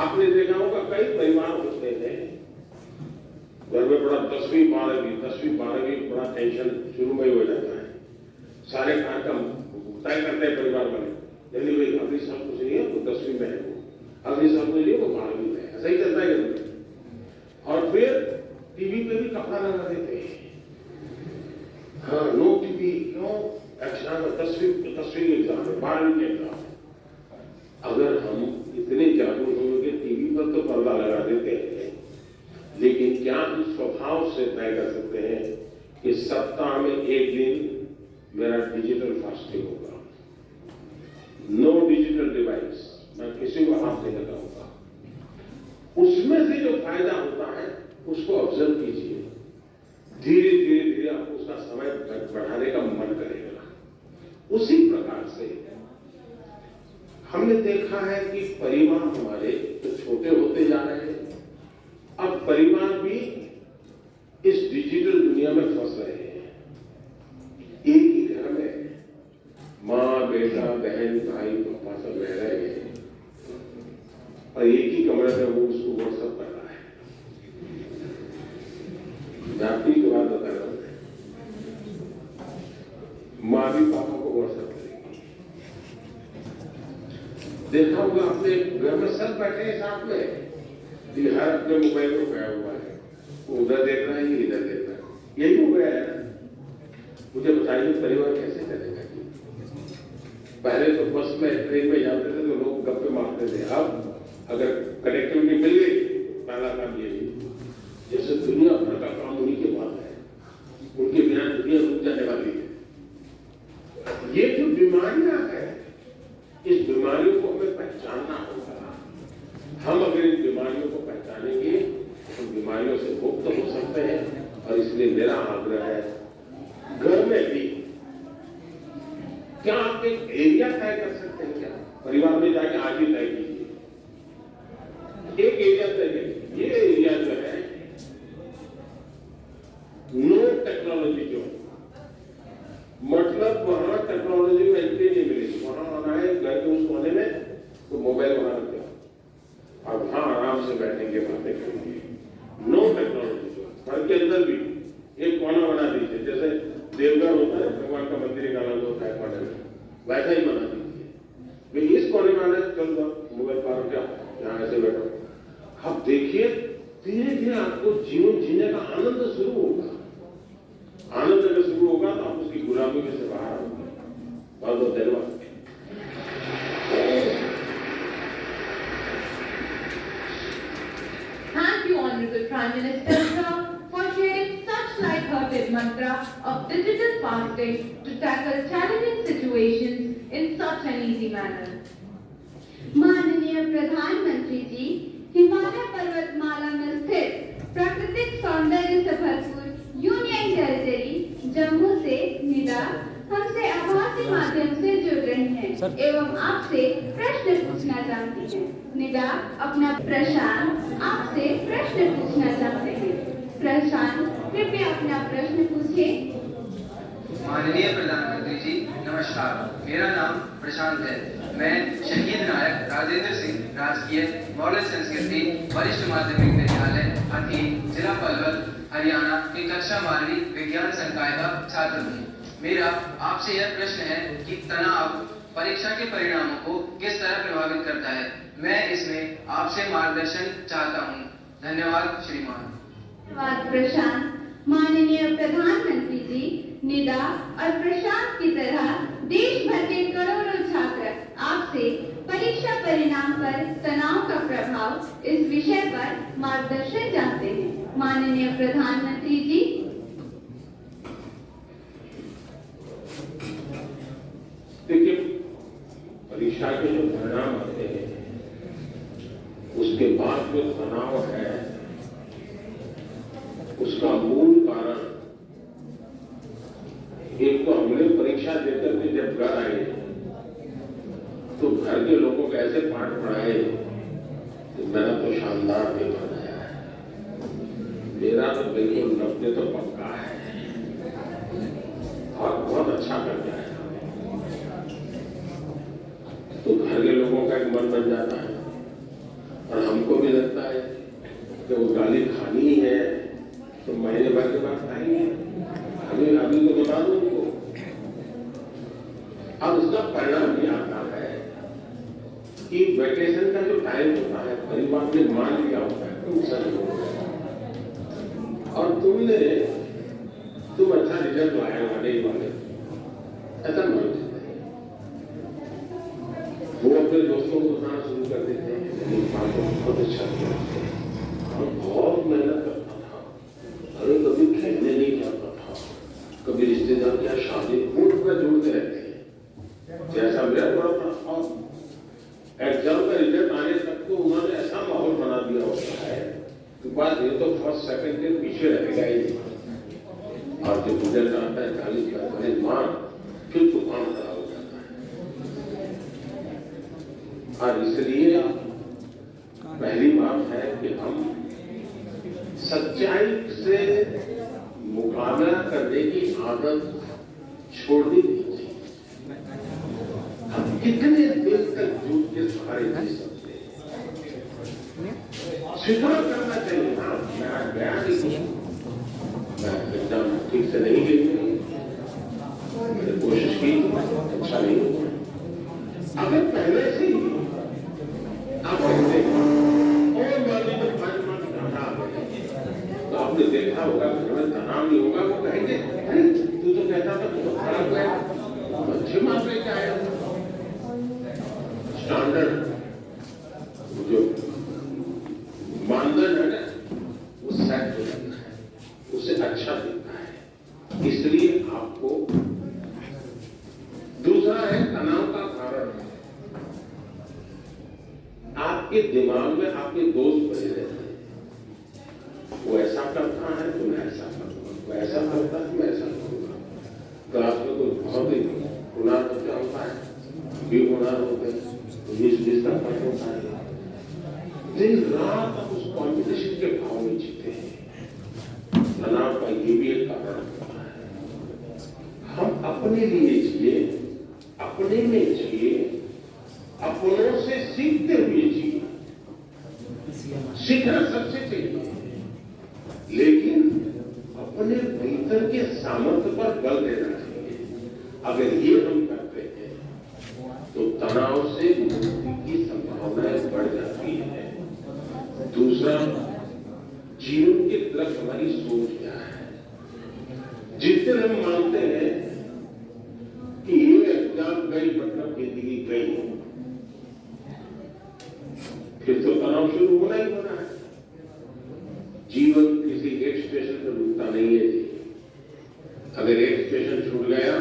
आपने देखा होगा कई परिवार होते हैं, घर में बड़ा 10वीं 12वीं बड़ा टेंशन शुरू में ही हो जाता है। सारे कार्यक्रम तय करते हैं परिवार वाले, जल्दी भाई अगली साल कुछ नहीं है वो 10वीं में है, वो अगली साल कुछ नहीं है वो 12वीं में है, ऐसा ही चलता है। और फिर टीवी पे भी कपड़ा लगा देते हैं, हाँ नो टीवी, क्यों? एग्जाम 10वीं एग्जाम है, 12वीं के एग्जाम है। अगर हम इतने जागरूक होंगे टीवी पर तो पर्दा लगा देते हैं, लेकिन क्या हम स्वभाव से तय कर सकते हैं कि सप्ताह में एक दिन मेरा डिजिटल फास्टिंग होगा, नो डिजिटल डिवाइस, मैं किसी को हाथ नहीं लगाऊंगा। उसमें से जो फायदा होता है उसको ऑब्जर्व कीजिए, धीरे धीरे धीरे आपको उसका समय बढ़ाने का मन करेगा। उसी प्रकार से हमने देखा है कि परिवार हमारे तो छोटे होते जा रहे हैं, अब परिवार भी इस डिजिटल दुनिया में फंस रहे हैं। एक ही घर में माँ, बेटा, बहन, भाई, पापा सब रह रहे हैं और एक ही कमरे में वो उसको व्हाट्सएप कर रहा है। मैं आपकी की बात बता रहा हूं, माँ भी पापा को व्हाट्सएप करेगी। देखा होगा आपने, घर में सब बैठे हैं साथ में, हर अपने मोबाइल में खोया हुआ है, वो उधर देख रहा है, ये इधर देख रहा है। यही हो गया है ना। मुझे बताइए परिवार कैसे चलेगा? पहले तो बस में, ट्रेन में जाते थे तो लोग गप्पे मारते थे, अब अगर कनेक्टिविटी मिल गई पहला काम यही, जैसे दुनिया भर का काम उन्हीं के पास है, उनके बिना दुनिया रुक जाने वाली है। ये जो बीमारियां हैं, इस बीमारियों को हमें पहचानना होगा। हम अगर इन बीमारियों को पहचानेंगे तो बीमारियों से मुक्त हो सकते हैं। और इसलिए मेरा आग्रह है, घर में भी क्या आप एक एरिया तय कर सकते हैं? क्या परिवार में जाके आज ही तय कीजिए, एक एरिया तय कीजिए, ये एरिया जो है नो टेक्नोलॉजी जोन, मतलब वहां टेक्नोलॉजी में एंट्री नहीं मिलेगी। वहां आना है घर के उस कोने में तो मोबाइल वहां रख दो और वहां आराम से बैठेंगे, बातें करेंगे। No technology zone. घर के अंदर भी एक कोना बना दीजिए, जैसे देवघर होता है, भगवान का मंदिर एक अलग होता है कोने में, वैसा ही बना दीजिए। वे इस कोने में आना है, चल दो मोबाइल पार क्या, यहाँ ऐसे बैठो। अब देखिए धीरे धीरे आपको जीवन जीने का आनंद शुरू होगा। आनंद अगर शुरू होगा तो आप उसकी गुलामी में से बाहर आओगे। बहुत बहुत धन्यवाद। Thank you, Honorable Prime Minister, sir, for sharing such light-hearted mantra of digital fasting to tackle challenging situations in such an easy manner. माननीय प्रधानमंत्री जी, हिमालय पर्वतमाला में स्थित प्राकृतिक सौंदर्य से भरपूर यूनियन टेरिटरी जम्मू से निदा हमसे आभासी माध्यम से जुड़ रही हैं एवं आपसे प्रश्न पूछना चाहती हैं। निदा अपना प्रशांत आपसे प्रश्न पूछना चाहते हैं। प्रशांत, कृपया अपना प्रश्न पूछिए। माननीय प्रधानमंत्री जी नमस्कार, मेरा नाम प्रशांत है। मैं शहीद नायक राजेंद्र सिंह राजकीय मॉडल संस्कृति वरिष्ठ माध्यमिक विद्यालय हथी, जिला पलवल, हरियाणा की कक्षा 12वीं विज्ञान संकाय का छात्र हूँ। मेरा आपसे यह प्रश्न है कि तनाव परीक्षा के परिणामों को किस तरह प्रभावित करता है। मैं इसमें आपसे मार्गदर्शन चाहता हूँ। धन्यवाद श्रीमान। धन्यवाद प्रशांत। माननीय प्रधानमंत्री जी, निदा और प्रशांत की तरह देश भर के करोड़ों छात्र आपसे परीक्षा परिणाम पर तनाव का प्रभाव इस विषय पर मार्गदर्शन चाहते हैं। माननीय प्रधानमंत्री जी। देखिए, परीक्षा के जो परिणाम आते हैं उसके बाद जो तनाव है उसका मूल कारण, एक तो हमने परीक्षा देकर के जब घर आए तो घर के लोगों को ऐसे पाठ पढ़ाए कि मेरा तो शानदार पेपर आया है, मेरा तो बिल्कुल 90 तो पक्का है और बहुत अच्छा कर दिया है। तो घर के लोगों का एक मन बन जाता है और हमको भी लगता है कि वो गाली खानी ही है तो महीने भर के बाद खाएंगे। अभी तो बता दो उनको। अब उसका परिणाम ये आता है कि वैकेशन का जो टाइम होता है परिवार ने मान लिया होता है तुम सही हो और तुम अच्छा रिजल्ट लाए वाले ही वाले, ऐसा मान लेते हैं। वो अपने दोस्तों को सुनाना शुरू कर देते हैं, बहुत अच्छा किया और बहुत मेहनत करता था तो उन्होंने ऐसा माहौल बना दिया होता है कि बात ये तो फर्स्ट सेकंड के पीछे रहेगा ही नहीं, और जब रिजल्ट आता है 40-45 मार्क फिर तूफान खड़ा हो जाता है। और इसलिए पहली बात है कि हम सच्चाई से मुकाबला करने की आदत छोड़नी नहीं चाहिए। हम कितने दिन तक झूठ के सहारे जी सकते हैं? स्वीकार करना चाहिए। हाँ, मैं गया नहीं, मैं एग्जाम ठीक से नहीं गई, मैंने कोशिश की, अच्छा नहीं हुआ। अगर पहले से ही आप कहते और वाले में 5 मार्क्स ज्यादा आ गए, तो आपने देखा होगा कि हमें तनाव नहीं होगा। वो कहेंगे अरे तू तो कहता था बहुत खराब गया, अच्छे मार्क्स लेके आया। स्टैंडर्ड जो मानदंड है ना, वो सेट हो जाता है, उसे अच्छा दिखता है। इसलिए आपको दूसरा है तनाव का कारण। आपके दिमाग में आपके दोस्त बने रहते हैं। वो ऐसा करता है तो मैं ऐसा करूंगा, वो ऐसा करता है तो मैं ऐसा करूंगा। क्लास में कोई बहुत ही हुनर बच्चा होता है, भी हुनर होते हैं, 20-20 तक पढ़ होता है। दिन रात आप उस कॉम्पिटिशन के भाव में जीते हैं। तनाव का ये भी एक कारण होता है। हम अपने लिए जिए, अपने में जिए, अपनों से सीखते हुए जिए। सीखना सबसे चाहिए, लेकिन अपने भीतर के सामर्थ्य पर बल देना चाहिए। अगर ये हम करते हैं तो तनाव से मुक्ति की संभावनाएं बढ़ जाती है। दूसरा, जीवन के तरफ हमारी सोच क्या है। जिस दिन हम मानते हैं कि ये एग्जाम गई मतलब जिंदगी गई, फिर तो तनाव शुरू होना ही होना है। जीवन किसी एक स्टेशन पर रुकता नहीं है जी। अगर एक स्टेशन छूट गया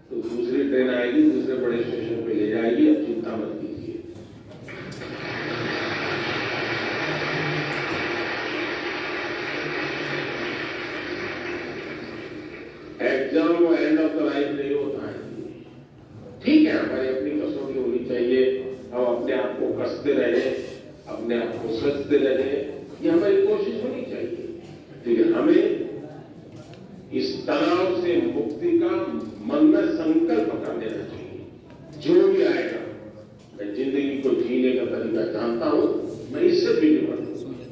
तो दूसरी ट्रेन आएगी, दूसरे बड़े स्टेशन पे ले जाएगी। अब चिंता मत कीजिए। एग्जाम वो एंड ऑफ द लाइफ नहीं होता है। ठीक है, हमारी अपनी कसौटी होनी चाहिए, हम अपने आप को कसते रहे, अपने आप को सचते रहे, ये हमारी कोशिश होनी चाहिए। लेकिन हमें इस तनाव से मुक्ति का मन में संकल्प कर लेना चाहिए। जो भी आएगा, मैं जिंदगी को जीने का तरीका जानता हूं, मैं इससे भी निपटूंगा।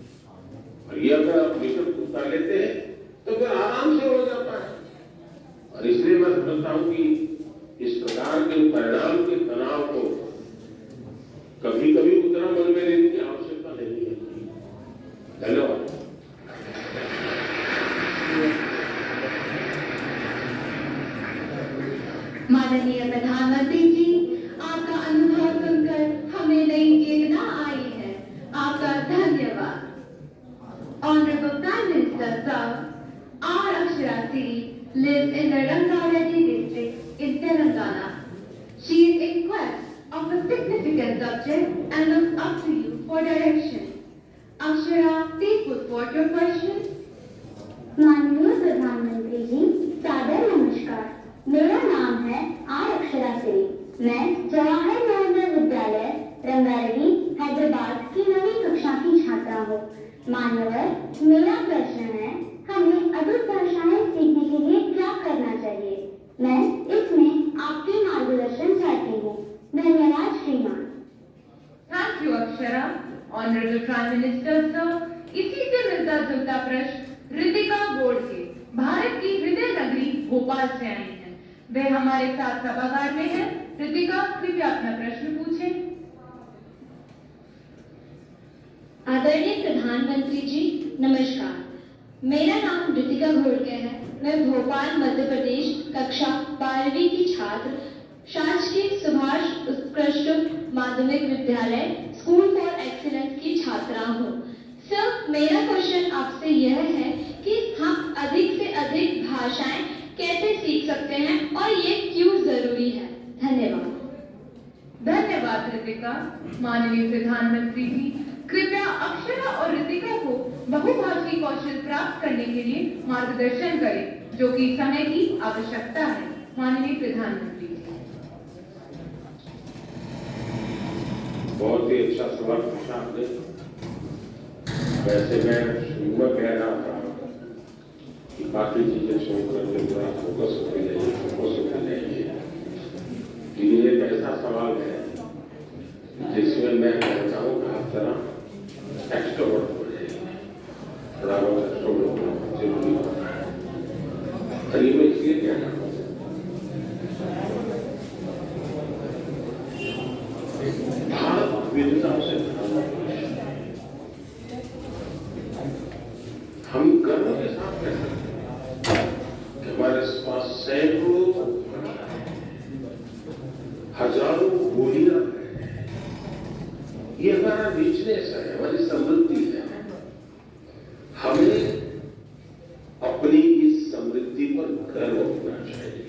और ये अगर आप निकट कर लेते हैं तो फिर आराम से हो जाता है। और इसलिए मैं समझता हूं कि इस प्रकार के परिणाम के तनाव को कभी कभी उतना मन में लेने की आवश्यकता नहीं है। धन्यवाद। माननीय प्रधानमंत्री जी, आपका अनुभव सुनकर हमें नई चेतना आई है। आपका धन्यवाद। Honorable Prime Minister sir, our Akshara Siri lives in the Rangareddy district in Telangana. She is in quest of a significant subject and looks up to you for direction. Akshara, please put forth your question. माननीय प्रधानमंत्री जी, सादर नमस्कार। मेरा नाम है आर अक्षरा सिरी। मैं जवाहर नवोदय विद्यालय रंगारेड्डी हैदराबाद की 9वीं कक्षा की छात्रा हूँ। मान्यवर, मेरा प्रश्न है, हमें अधिक भाषाएं सीखने के लिए क्या करना चाहिए? मैं इसमें आपके मार्गदर्शन चाहती हूँ। धन्यवाद श्रीमान। Thank you, Akshara. Honorable Prime Minister sir, इसी से मिलता जुलता प्रश्न रितिका गोडसे भारत की हृदय नगरी भोपाल से आई हैं। वे हमारे साथ सभागार में हैं। रितिका, कृपया अपना प्रश्न पूछें। आदरणीय प्रधानमंत्री जी नमस्कार। मेरा नाम रितिका घोड़के है। मैं भोपाल मध्य प्रदेश कक्षा 12वीं की छात्र शासकीय सुभाष उत्कृष्ट माध्यमिक विद्यालय स्कूल फॉर एक्सीलेंस की छात्रा हूँ। सर, मेरा क्वेश्चन आपसे यह है कि हम अधिक से अधिक भाषाएं कैसे सीख सकते हैं और ये क्यों जरूरी है? धन्यवाद। धन्यवाद ऋतिका। माननीय प्रधानमंत्री जी, कृपया अक्षरा और ऋतिका को बहुभाषी कौशल प्राप्त करने के लिए मार्गदर्शन करें, जो कि समय की आवश्यकता है। माननीय प्रधानमंत्री जी। बहुत ही अच्छा सवाल पूछा आपने। वैसे मैं शुरू में कह रहा था कि बाकी चीजें छोड़कर के पूरा फोकस होते जाइए। ये एक ऐसा सवाल है जिसमें मैं कहता हूँ कि आप तरह एक्सट्रोवर्ट हो जाइए, थोड़ा बहुत एक्सट्रोवर्ट होना जरूरी होता है। और ये मैं इसलिए कह रहा हूँ, भारत विविधताओं से भरा देश है। हम गर्व के साथ कह सकते हैं कि हमारे पास सैकड़ों हजारों बोलियां हैं। ये हमारा रिचनेस है, हमारी समृद्धि है। हमें अपनी इस समृद्धि पर गर्व होना चाहिए।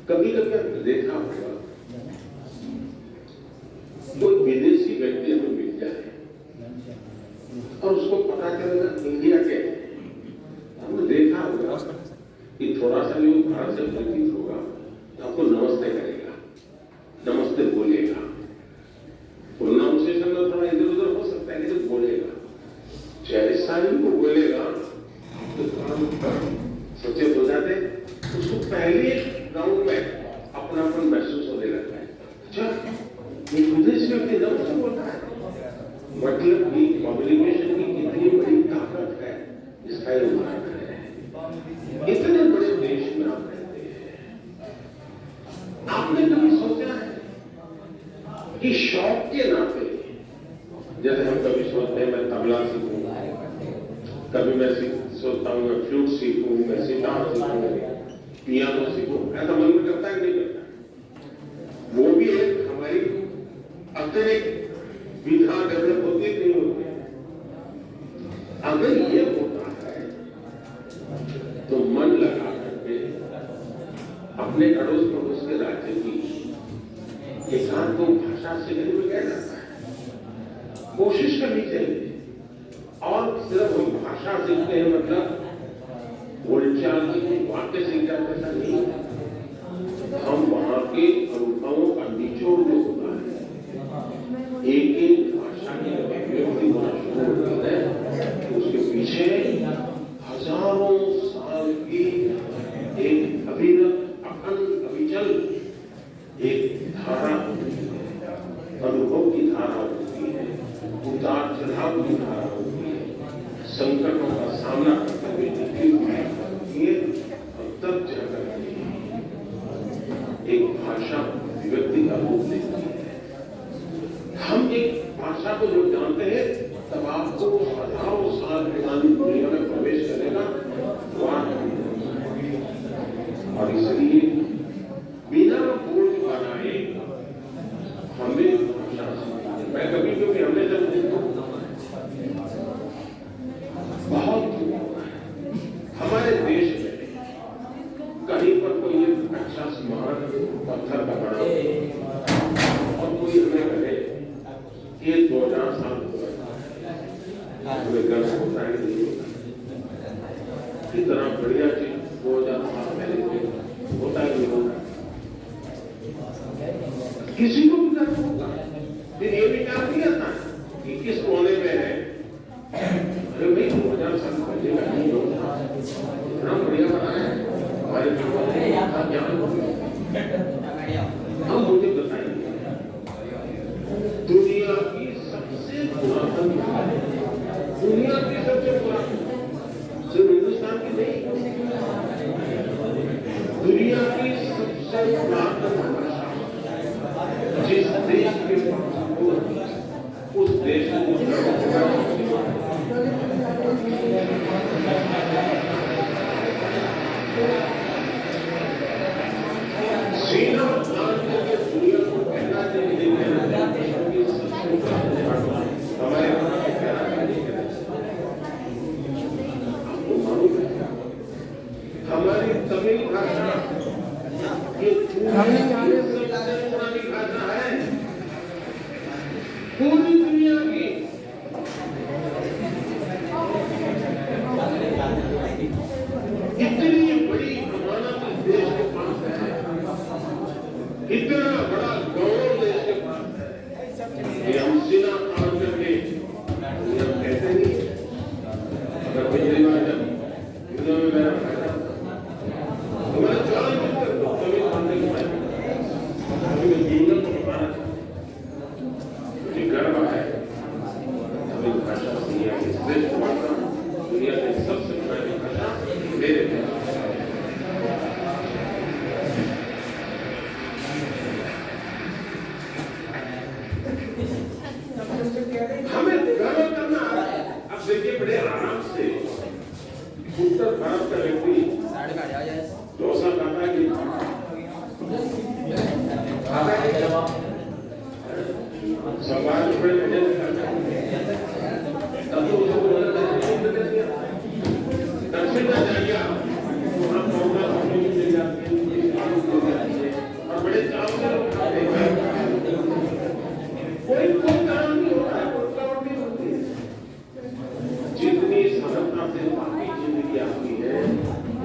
कभी कभी आपने देखा होगा कोई विदेशी व्यक्ति हमें मिल जाए और उसको पता चलेगा इंडिया क्या है। हमने देखा होगा कि थोड़ा सा भी वो भारत से परिचित होगा तो आपको नमस्ते करेगा, नमस्ते बोलेगा। प्रोनाउंसिएशन में थोड़ा इधर उधर हो सकता है लेकिन बोलेगा। जैसा को बोलेगा तो सचेत हो जाते, उसको पहले गांव में अपनापन महसूस होने लगता है। अच्छा, ये विदेश में अपने नमस्ते बोलता है, मतलब कि कम्युनिकेशन की कितनी बड़ी ताकत है इसका ये उदाहरण है। इतने बड़े देश में आप रहते हैं, आपने कभी सोचा है कि शौक के नाते, जैसे हम कभी सोचते हैं मैं तबला सीखूं, कभी मैं सोचता हूं मैं फ्लूट सीखूं, मैं सितार सीखूं, पियानो सीखूं, ऐसा मन में करता है नहीं करता। वो भी एक हमारी अतिरिक्त विधा डेवलप होती नहीं होती। अगर ये होता है तो मन लगा करके अपने अड़ोस पड़ोस के राज्य की एकांत भाषा सीखने में क्या जाता है, कोशिश करनी चाहिए। और सिर्फ हम भाषा सीखते हैं मतलब बोलचाल की वाक्य सीख जाते ऐसा नहीं। हम वहां के अनुभवों का निचोड़ जो होता है, एक एक भाषा की अभिव्यक्ति होना शुरू होती है, उसके पीछे हजारों साल की एक अविरत अखंड अविचल एक धारा अनुभव की धारा होती है, उतार चढ़ाव की धारा होती है, संकटों का सामना करते हुए निकली होती है और तब जाकर एक भाषा व्यक्ति का रूप लेती है। हम एक भाषा को जो जानते हैं तब आपको हजारों साल पुरानी दुनिया में प्रवेश करेगा और इसलिए बिना बोझ बनाए हमें भाषा, मैं कभी कभी हमने जब बहुत हमारे देश में कहीं पर कोई एक अच्छा स्मारक पत्थर का बना और कोई हमें कहे कि 2000 साल हमें गर्व होता है नहीं होता, कितना बढ़िया चीज 2000 साल पहले होता है नहीं होता, किसी को भी गर्व होगा। फिर ये विचार नहीं आता कि किस कोने में है, अरे भाई 2000 साल पहले का नहीं होता, इतना बढ़िया बना है हमारे हम मुझे बताइए दुनिया की सबसे पुरातन, दुनिया की सबसे पुरातन, सिर्फ हिंदुस्तान की नहीं, दुनिया की सबसे पुरातन भाषा जिस देश के उस देश को पूरी दुनिया की इतनी बड़ी अमानत देश के पास है, इतना बड़ा गौरव देश के पास है कि हम सीना तान करके हम कहते नहीं। अगर पिछली बार जब युद्ध में गया तो मैंने 4 मिनट तक कभी मानने को अभी मैं जीवन को बताना मुझे गर्व है। तमिल भाषा दुनिया की श्रेष्ठ भाषा, दुनिया की सबसे पुरानी भाषा मेरे देश। हमें गर्व करना है। अब देखिए बड़े आराम से उत्तर भारत का व्यक्ति डोसा खाता है कि सवाल बड़े मजे से खाता है। तब तो उसको दक्षिण में जाइए वहाँ पौधा मिल जाती है और बड़े चाव से लोग खाते हैं। कोई काम नहीं होता है, कोई काम नहीं होती है। जितनी सरलता से बाकी जिंदगी आपकी है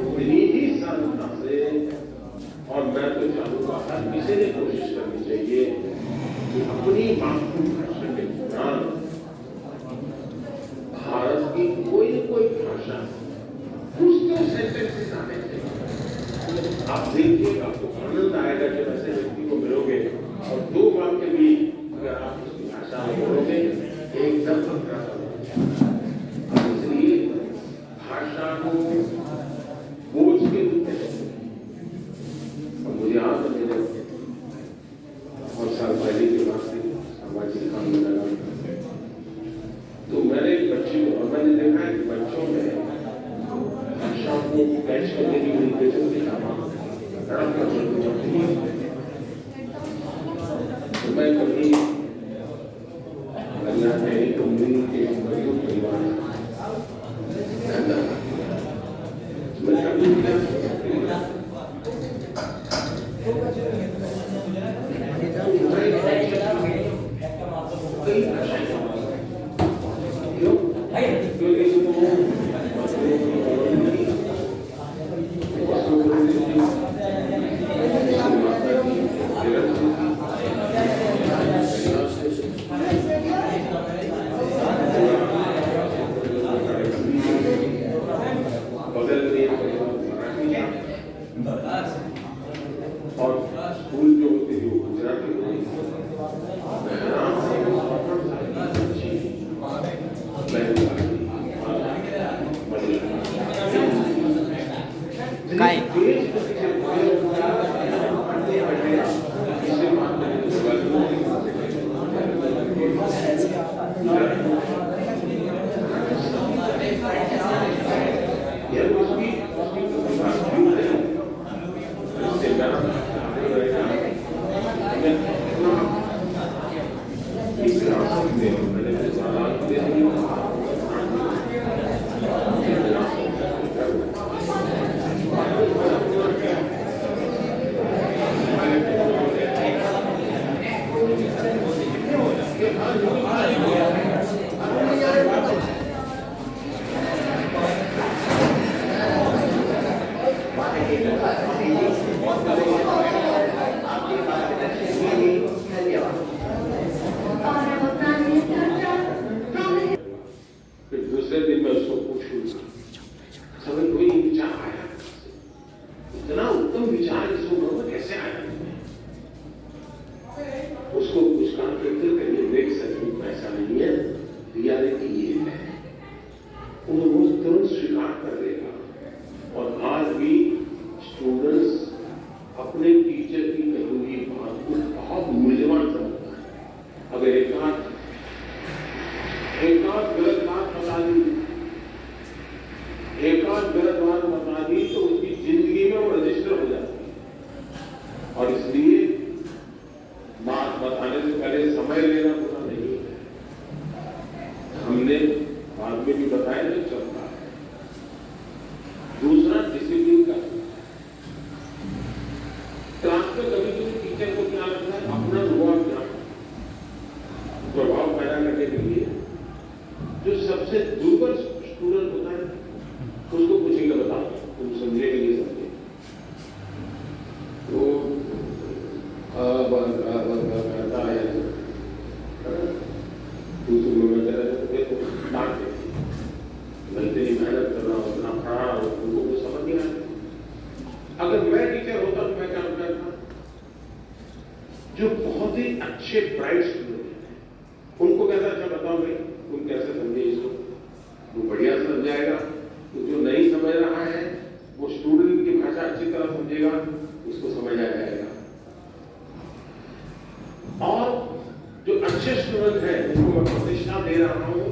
उतनी ही सरलता से, और मैं तो चाहूंगा हर किसी ने कोशिश करनी चाहिए कि अपनी मातृभाषा के दौरान भारत की कोई भाषा कुछ तो सेंटेंसेस आने चाहिए। आप देखिए आपको आनंद आएगा जब ऐसे व्यक्ति को मिलोगे और 2 वाक्य भी अगर आप उसकी भाषा में बोलोगे एकदम इसलिए भाषा को बोझ के रूप में और मुझे याद है मेरे और साल पहले के बाद से सामाजिक काम में लगा तो मैंने एक बच्ची को, और मैंने देखा है कि बच्चों में भाषा को कैच करने की इंटेलिजेंस दिखा तो मैं कभी अल्लाह ने तुमने के मजदूर परिवार मैं कभी कई भाषाएं क्यों और स्कूल जो होते जो गुजराती दूसरे दिन मैं उसको पूछूंगा समझ कोई विचार आया, इतना उत्तम विचार इसको मन कैसे आया, उसको कुछ काम करते करिए देख सकते ऐसा नहीं है, रियलिटी ये है। वो तुरंत स्वीकार कर देगा। और आज भी स्टूडेंट्स अपने टीचर की कही हुई बात को बहुत मूल्यवान समझता है। अगर एक गलत बात बता दी, एक गलत बात बता दी तो उसकी जिंदगी में वो रजिस्टर हो जाती है। और इसलिए बात बताने से पहले समय लेना बुरा नहीं है। हमने बाद में भी बताया जो चलता है। दूसरा डिसिप्लिन का क्लास में कभी टीचर को क्या लगता है अपना अनुभव क्या प्रभाव करने के लिए जो सबसे दुर्बल स्टूडेंट होता है उसको पूछेंगे, बताओ तुम समझे कि नहीं समझे? तो करता है डांट देती, मैं इतनी मेहनत कर रहा हूँ, इतना पढ़ा रहा हूँ, उनको कुछ समझ नहीं आता। अगर मैं टीचर होता तो मैं क्या करता? जो बहुत ही अच्छे ब्राइट स्टूडेंट हैं उनको कहता, अच्छा बताओ भाई तुम कैसे समझे इसको? वो बढ़िया समझ जाएगा, तो जो नहीं समझ रहा है वो स्टूडेंट की भाषा अच्छी तरह समझेगा, उसको समझ आ जाएगा। और जो अच्छे स्टूडेंट हैं उनको मैं प्रतिष्ठा दे रहा हूं,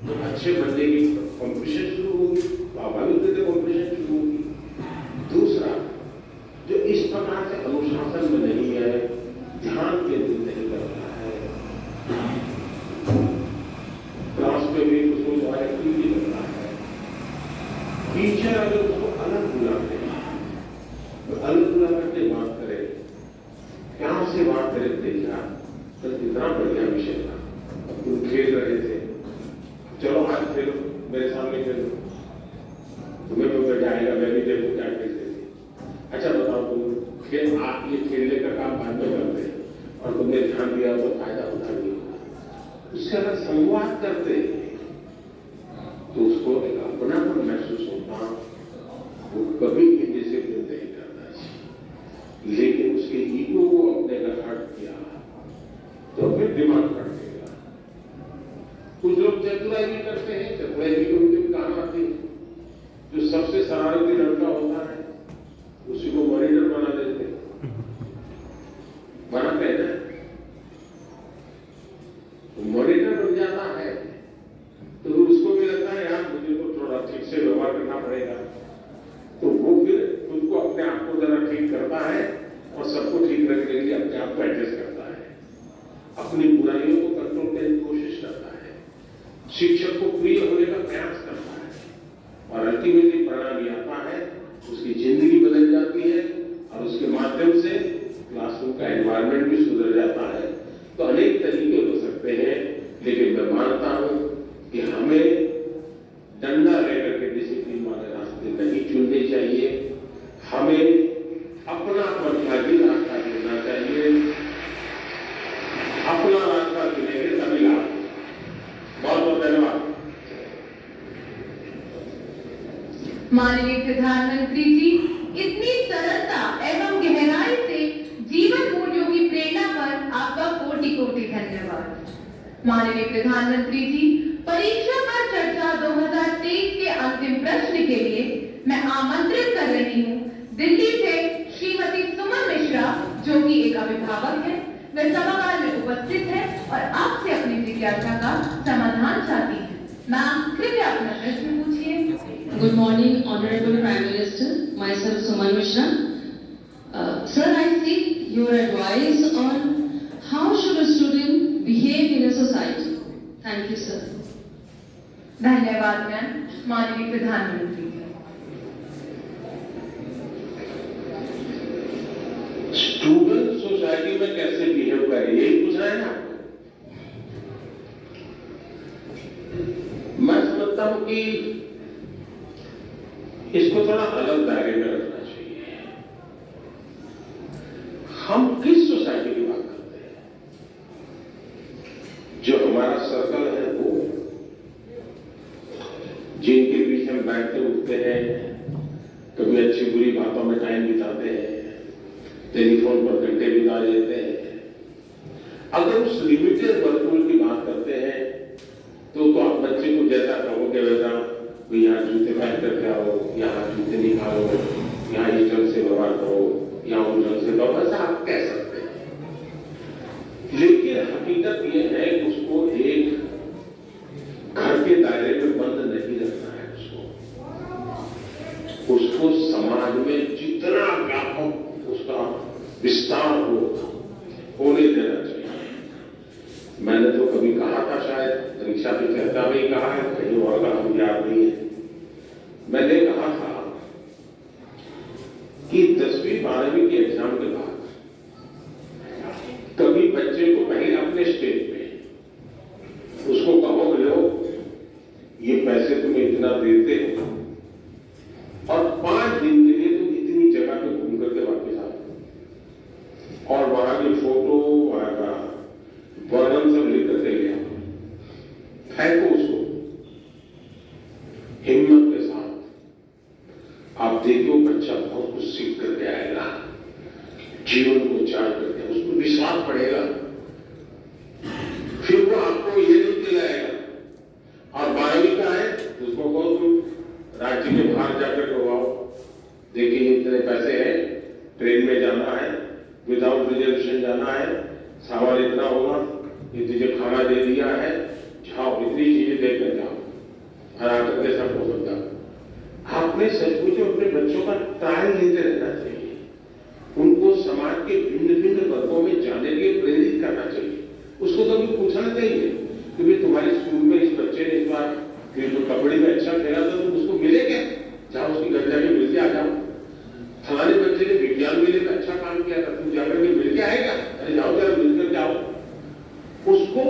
तो अच्छे बनने की कॉम्पिटिशन शुरू होगी, स्वाभाविक रूप से कॉम्पिटिशन शुरू होगी। दूसरा, जो इस प्रकार से अनुशासन में नहीं है, ध्यान केंद्रित नहीं कर रहा है, क्लास में भी उसको एक्टिविटी लग रहा है, टीचर अगर उसको अलग बुलाते हैं तो अलग बुला करके बात करे, क्या से बात करे, देखा तो इतना बढ़िया विषय था, तुम खेल रहे थे, चलो आज खेलो, मेरे सामने खेलो, तुम्हें तो मजा आएगा, मैं भी देखूं क्या खेलते थे। अच्छा बताओ तुम आप ये खेलने का काम बाद में करते हैं और तुमने ध्यान दिया तो फायदा होता नहीं होगा। उससे अगर संवाद करते तो उसको एक अपनापन महसूस होता, वो कभी इंडिसिप्लिन नहीं करता। लेकिन उसके ईगो को अपने अगर हट किया तो फिर दिमाग फट देगा। कुछ लोग चतुराई भी करते हैं, चतुराई भी उनकी कहानी आती है, जो सबसे शरारती लड़का होता है उसी को मॉनिटर बना देते हैं, बनाते हैं ना, मॉनिटर बन जाता है तो उसको भी लगता है यार मुझे तो थोड़ा ठीक से व्यवहार करना पड़ेगा, तो वो फिर खुद को अपने आप को जरा ठीक करता है और सबको ठीक रखने के लिए अपने आप को एडजस्ट करता है, अपनी बुराइयों को कंट्रोल करने की कोशिश करता है, शिक्षक को प्रिय होने का प्रयास करता है और अल्टीमेटली परिणाम ये आता है उसकी जिंदगी बदल जाती है और उसके माध्यम से क्लासरूम का एनवायरनमेंट भी सुधर जाता है। तो अनेक तरीके हो सकते हैं, लेकिन मैं मानता हूं कि हमें डंडा लेकर के डिसिप्लिन वाले रास्ते नहीं चुनने चाहिए, हमें अपना त्यागी रास्ता चुनना चाहिए, अपना रास्ता चुनेंगे तभी लाभ। बहुत बहुत धन्यवाद। माननीय प्रधानमंत्री जी, इतनी सरलता एवं गहराई से जीवन मूल्यों की प्रेरणा पर आपका कोटि कोटि धन्यवाद। माननीय प्रधानमंत्री जी, परीक्षा पर चर्चा 2023 के अंतिम प्रश्न के लिए मैं आमंत्रित कर रही हूँ दिल्ली से श्रीमती सुमन मिश्रा, जो कि एक अभिभावक है, वे सभागार में उपस्थित है और आपसे अपनी जिज्ञासा का समाधान चाहती है। मैम, कृपया अपना प्रश्न पूछिए। Good morning, Honorable Prime Minister. Myself, Suman Mishra. Sir, I seek your advice on how should a student behave in a society. Thank you, sir. धन्यवाद मैम। माननीय प्रधानमंत्री जी, स्टूडेंट सोसाइटी में कैसे बिहेव करे, यही पूछ रहे हैं ना? मैं समझता हूं कि इसको थोड़ा अलग दायरे में रखना चाहिए। हम किस सोसाइटी की बात करते हैं? जो हमारा सर्कल है वो, जिनके बीच हम बैठते उठते हैं, कभी अच्छी बुरी बातों में टाइम बिताते हैं, टेलीफोन पर घंटे बिता देते हैं। अगर उस लिमिटेड वर्तुल की बात करते हैं तो आप बच्चे को जैसा कहोगे वैसा, यहाँ जूते पहन करके आओ, यहाँ जूते निकालो, यहाँ इस ढंग से व्यवहार करो, यहाँ उस ढंग से करो, ऐसा आप कह सकते हैं। लेकिन हकीकत यह है कि उसको एक घर के दायरे में बंद नहीं रखना है, उसको समाज में जितना व्यापक उसका विस्तार होने देना चाहिए। मैंने तो कभी कहा था, शायद परीक्षा पे चर्चा में ही कहा है, कहीं और का मुझे याद नहीं है। मैंने कहा था कि 10वीं 12वीं के एग्जाम के बाद कभी बच्चे को पहले अपने स्टेज पे खरीदते हो और 5 दिन के लिए तुम इतनी जगह पे घूम करके वापस आते और वहां की फोटो, वहां का वर्णन सब लिख करके ले आओ, फेंको उसको। हिम्मत के साथ आप देखो बच्चा बहुत कुछ सीख करके आएगा, जीवन को चार्ज करके उसको विश्वास पड़ेगा, फिर वो आपको ये नहीं दिलाएगा। और 12वीं का है उसको कहो तुम राज्य के बाहर जाकर करवाओ, देखिए इतने पैसे हैं, ट्रेन में जाना है, विदाउट रिजर्वेशन जाना है, सामान इतना होगा, ये तुझे खाना दे दिया है, जाओ इतनी चीजें देखकर जाओ, और आकर के सब हो सकता। आपने सचमुच अपने बच्चों का ट्रायल लेते रहना चाहिए, उनको समाज के भिन्न भिन्न वर्गों में जाने के लिए प्रेरित करना चाहिए। उसको कभी पूछना चाहिए कि भाई तुम्हारे स्कूल में इस बच्चे ने इस बार जो कबड्डी में अच्छा खेला था तो उसको मिले क्या, जाओ उसकी घर जाके मिल के आ जाओ। फलाने बच्चे ने विज्ञान मेले में अच्छा काम किया था, तुम जाकर के मिल के आएगा, अरे जाओ जरा मिल कर जाओ। उसको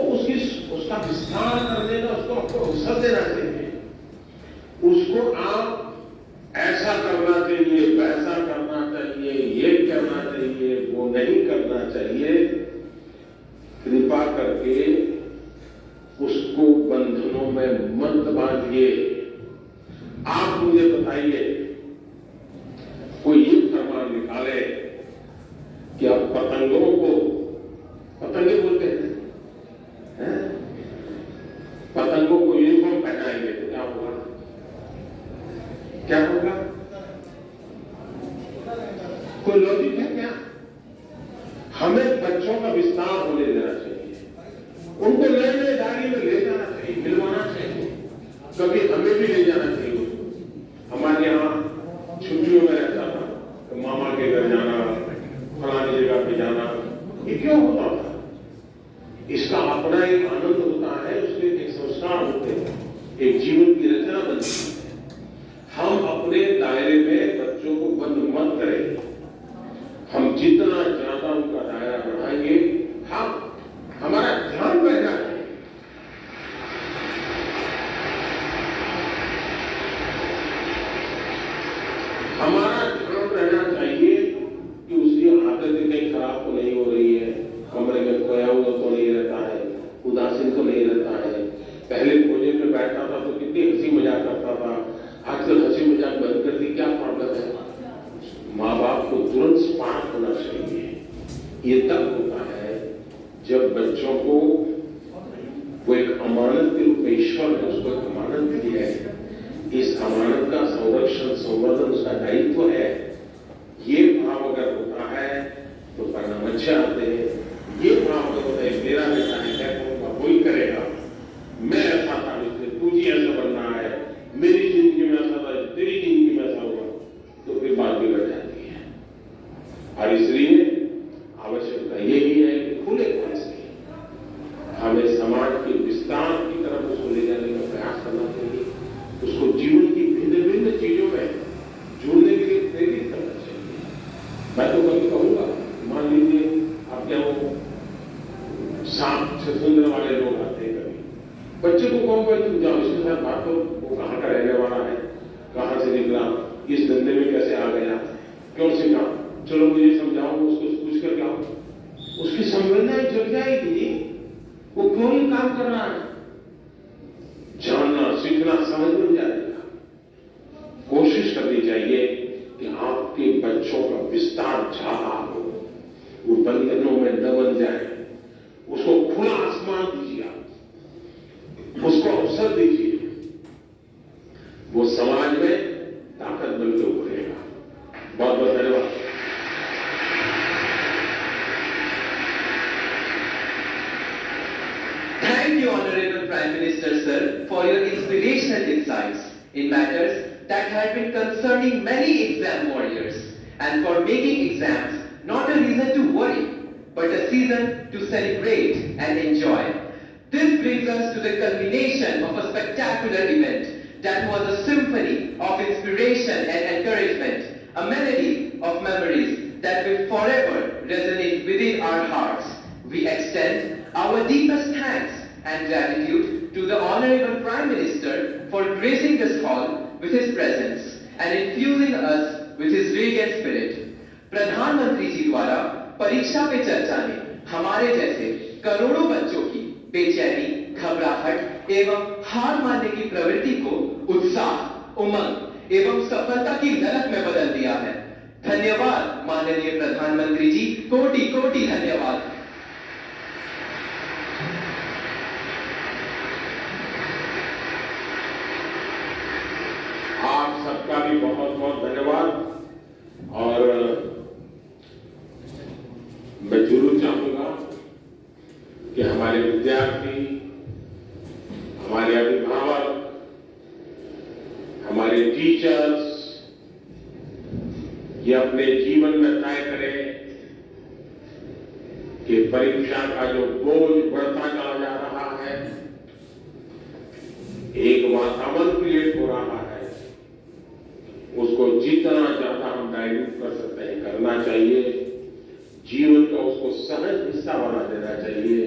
उसका विस्तार करने का उसको आपको अवसर देना चाहिए। उसको आप ऐसा करना चाहिए, वैसा करना चाहिए, ये करना चाहिए, वो नहीं करना चाहिए, कृपा करके उसको बंधनों में मत बांधिए। आप मुझे बताइए, कोई ये फरमान निकाले कि आप पतंगों को, पतंगे बोलते हैं, पतंगों को यूनिफॉर्म पहनाएंगे तो क्या होगा? क्या होगा? कोई लॉजिक है क्या? हमें बच्चों का विस्तार होने देना चाहिए, उनको नए नए गाड़ी में ले जाना चाहिए, मिलवाना चाहिए, कभी हमें भी ले जाना चाहिए। हमारे यहाँ छुट्टियों में रहता था तो मामा के घर जाना, फलानी जगह पे जाना, ये क्यों होता था? इसका अपना एक आनंद होता है, उसके एक संस्कार होते हैं, एक जीवन की रचना बनती है। हम अपने दायरे में बच्चों को बंद मत करें, हम जितना ज्यादा उनका दायरा बढ़ाएंगे, हम हमारा ध्यान रहना है। हमारा ध्यान रहना चाहिए कि उसकी आदतें कहीं खराब तो नहीं हो रही है, कमरे में खोया हुआ तो नहीं रहता है, उदासीन तो नहीं रहता है। पहले भोजन में बैठता था तो कितनी हंसी मजाक करता था, आजकल हंसी मजाक बंद कर दी, क्या प्रॉब्लम है? माँ बाप को तुरंत स्पार्क होना चाहिए। ये तब होता है जब बच्चों को वो एक अमानत के रूप में ईश्वर ने उसको एक अमानत दी है, इस अमानत का संरक्षण संवर्धन उसका दायित्व है। ये भाव अगर होता है तो परिणाम अच्छे आते हैं। ये भाव अगर होता है मेरा बेटा है, क्या करूंगा, वही करेगा, मैं ऐसा था इसलिए तुझे ऐसा बनना है, मेरी जिंदगी में ऐसा था तेरी जिंदगी में ऐसा होगा, तो फिर बात बिगड़ जाती है। और इसलिए आवश्यकता यही है कि खुले मन से हमें समाज के विस्तार की तरफ उसको ले जाने का प्रयास करना चाहिए, उसको जीवन की भिन्न भिन्न चीजों में जोड़ने के लिए प्रेरित करना चाहिए। मैं तो कभी कहूंगा, मान लीजिए आपके यहाँ सांप सुंदर वाले लोग आते हैं, कभी बच्चे को कौन भाई तुम जाओ इसके साथ बात करो, वो कहाँ का रहने वाला है, कहाँ से निकला, इस धंधे में कैसे आ गया, क्यों सीखा, चलो मुझे समझाओ, उसको पूछ कर लाओ, उसकी संवेदनाएं जग जाएगी, वो क्यों ही काम कर रहा है, जानना सीखना समझ बन जाएगा। कोशिश करनी चाहिए कि आपके बच्चों का विस्तार चाहा हो, वो बंधनों में न बन जाए, उसको खुला आसमान दीजिए, आप उसको अवसर दीजिए, वो समाज में ताकत बनकर उभरेगा। बहुत बहुत धन्यवाद। Thank you, Honorable Prime Minister, sir, for your inspirational insights in matters that have been concerning many exam warriors, and for making exams not a reason to worry, but a season to celebrate and enjoy. This brings us to the culmination of a spectacular event that was a symphony of inspiration and encouragement, a melody of memories that will forever resonate within our hearts. We extend our deepest thanks and gratitude to the Honorable Prime Minister for gracing this hall with his presence and infusing us with his radiant spirit. प्रधानमंत्री जी द्वारा परीक्षा पे चर्चा ने हमारे जैसे करोड़ों बच्चों की बेचैनी, घबराहट एवं हार मानने की प्रवृत्ति को उत्साह, उमंग एवं सफलता की ललक में बदल दिया है। धन्यवाद माननीय प्रधानमंत्री जी, कोटि कोटि धन्यवाद। आप सबका भी बहुत बहुत धन्यवाद। और मैं जरूर चाहूंगा कि हमारे विद्यार्थी, हमारे अभिभावक, हमारे टीचर्स ये अपने जीवन में तय करें कि परीक्षा का जो बोझ बढ़ता चला जा रहा है, एक वातावरण क्रिएट हो रहा है, उसको जितना ज्यादा हम डाइल्यूट कर सकते हैं करना चाहिए। जीवन का उसको सहज हिस्सा बना देना चाहिए,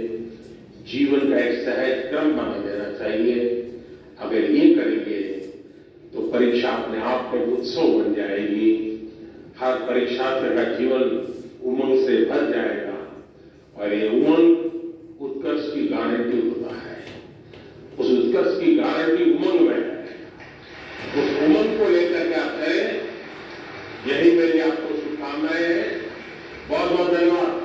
जीवन का एक सहज क्रम बना देना चाहिए। अगर ये करेंगे तो परीक्षा अपने आप में उत्सव बन जाएगी। हर परीक्षार्थी का जीवन उमंग से भर जाएगा और ये उमंग उत्कर्ष की गारंटी होता है। उस उत्कर्ष की गारंटी उमंग में है। उस उमंग को लेकर के आप करें, यही मेरी आपको शुभकामनाएं हैं। बहुत बहुत धन्यवाद।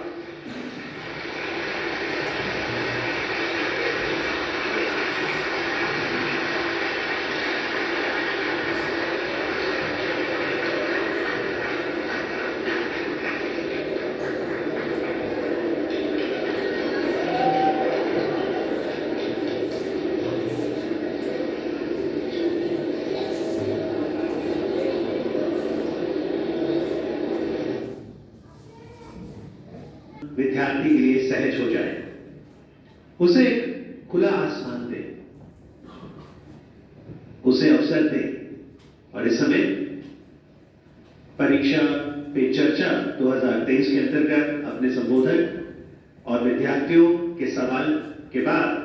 विद्यार्थी के लिए सहज हो जाए, उसे एक खुला आसमान दे, उसे अवसर दे। और इस समय परीक्षा पे चर्चा 2023 के अंतर्गत अपने संबोधन और विद्यार्थियों के सवाल के बाद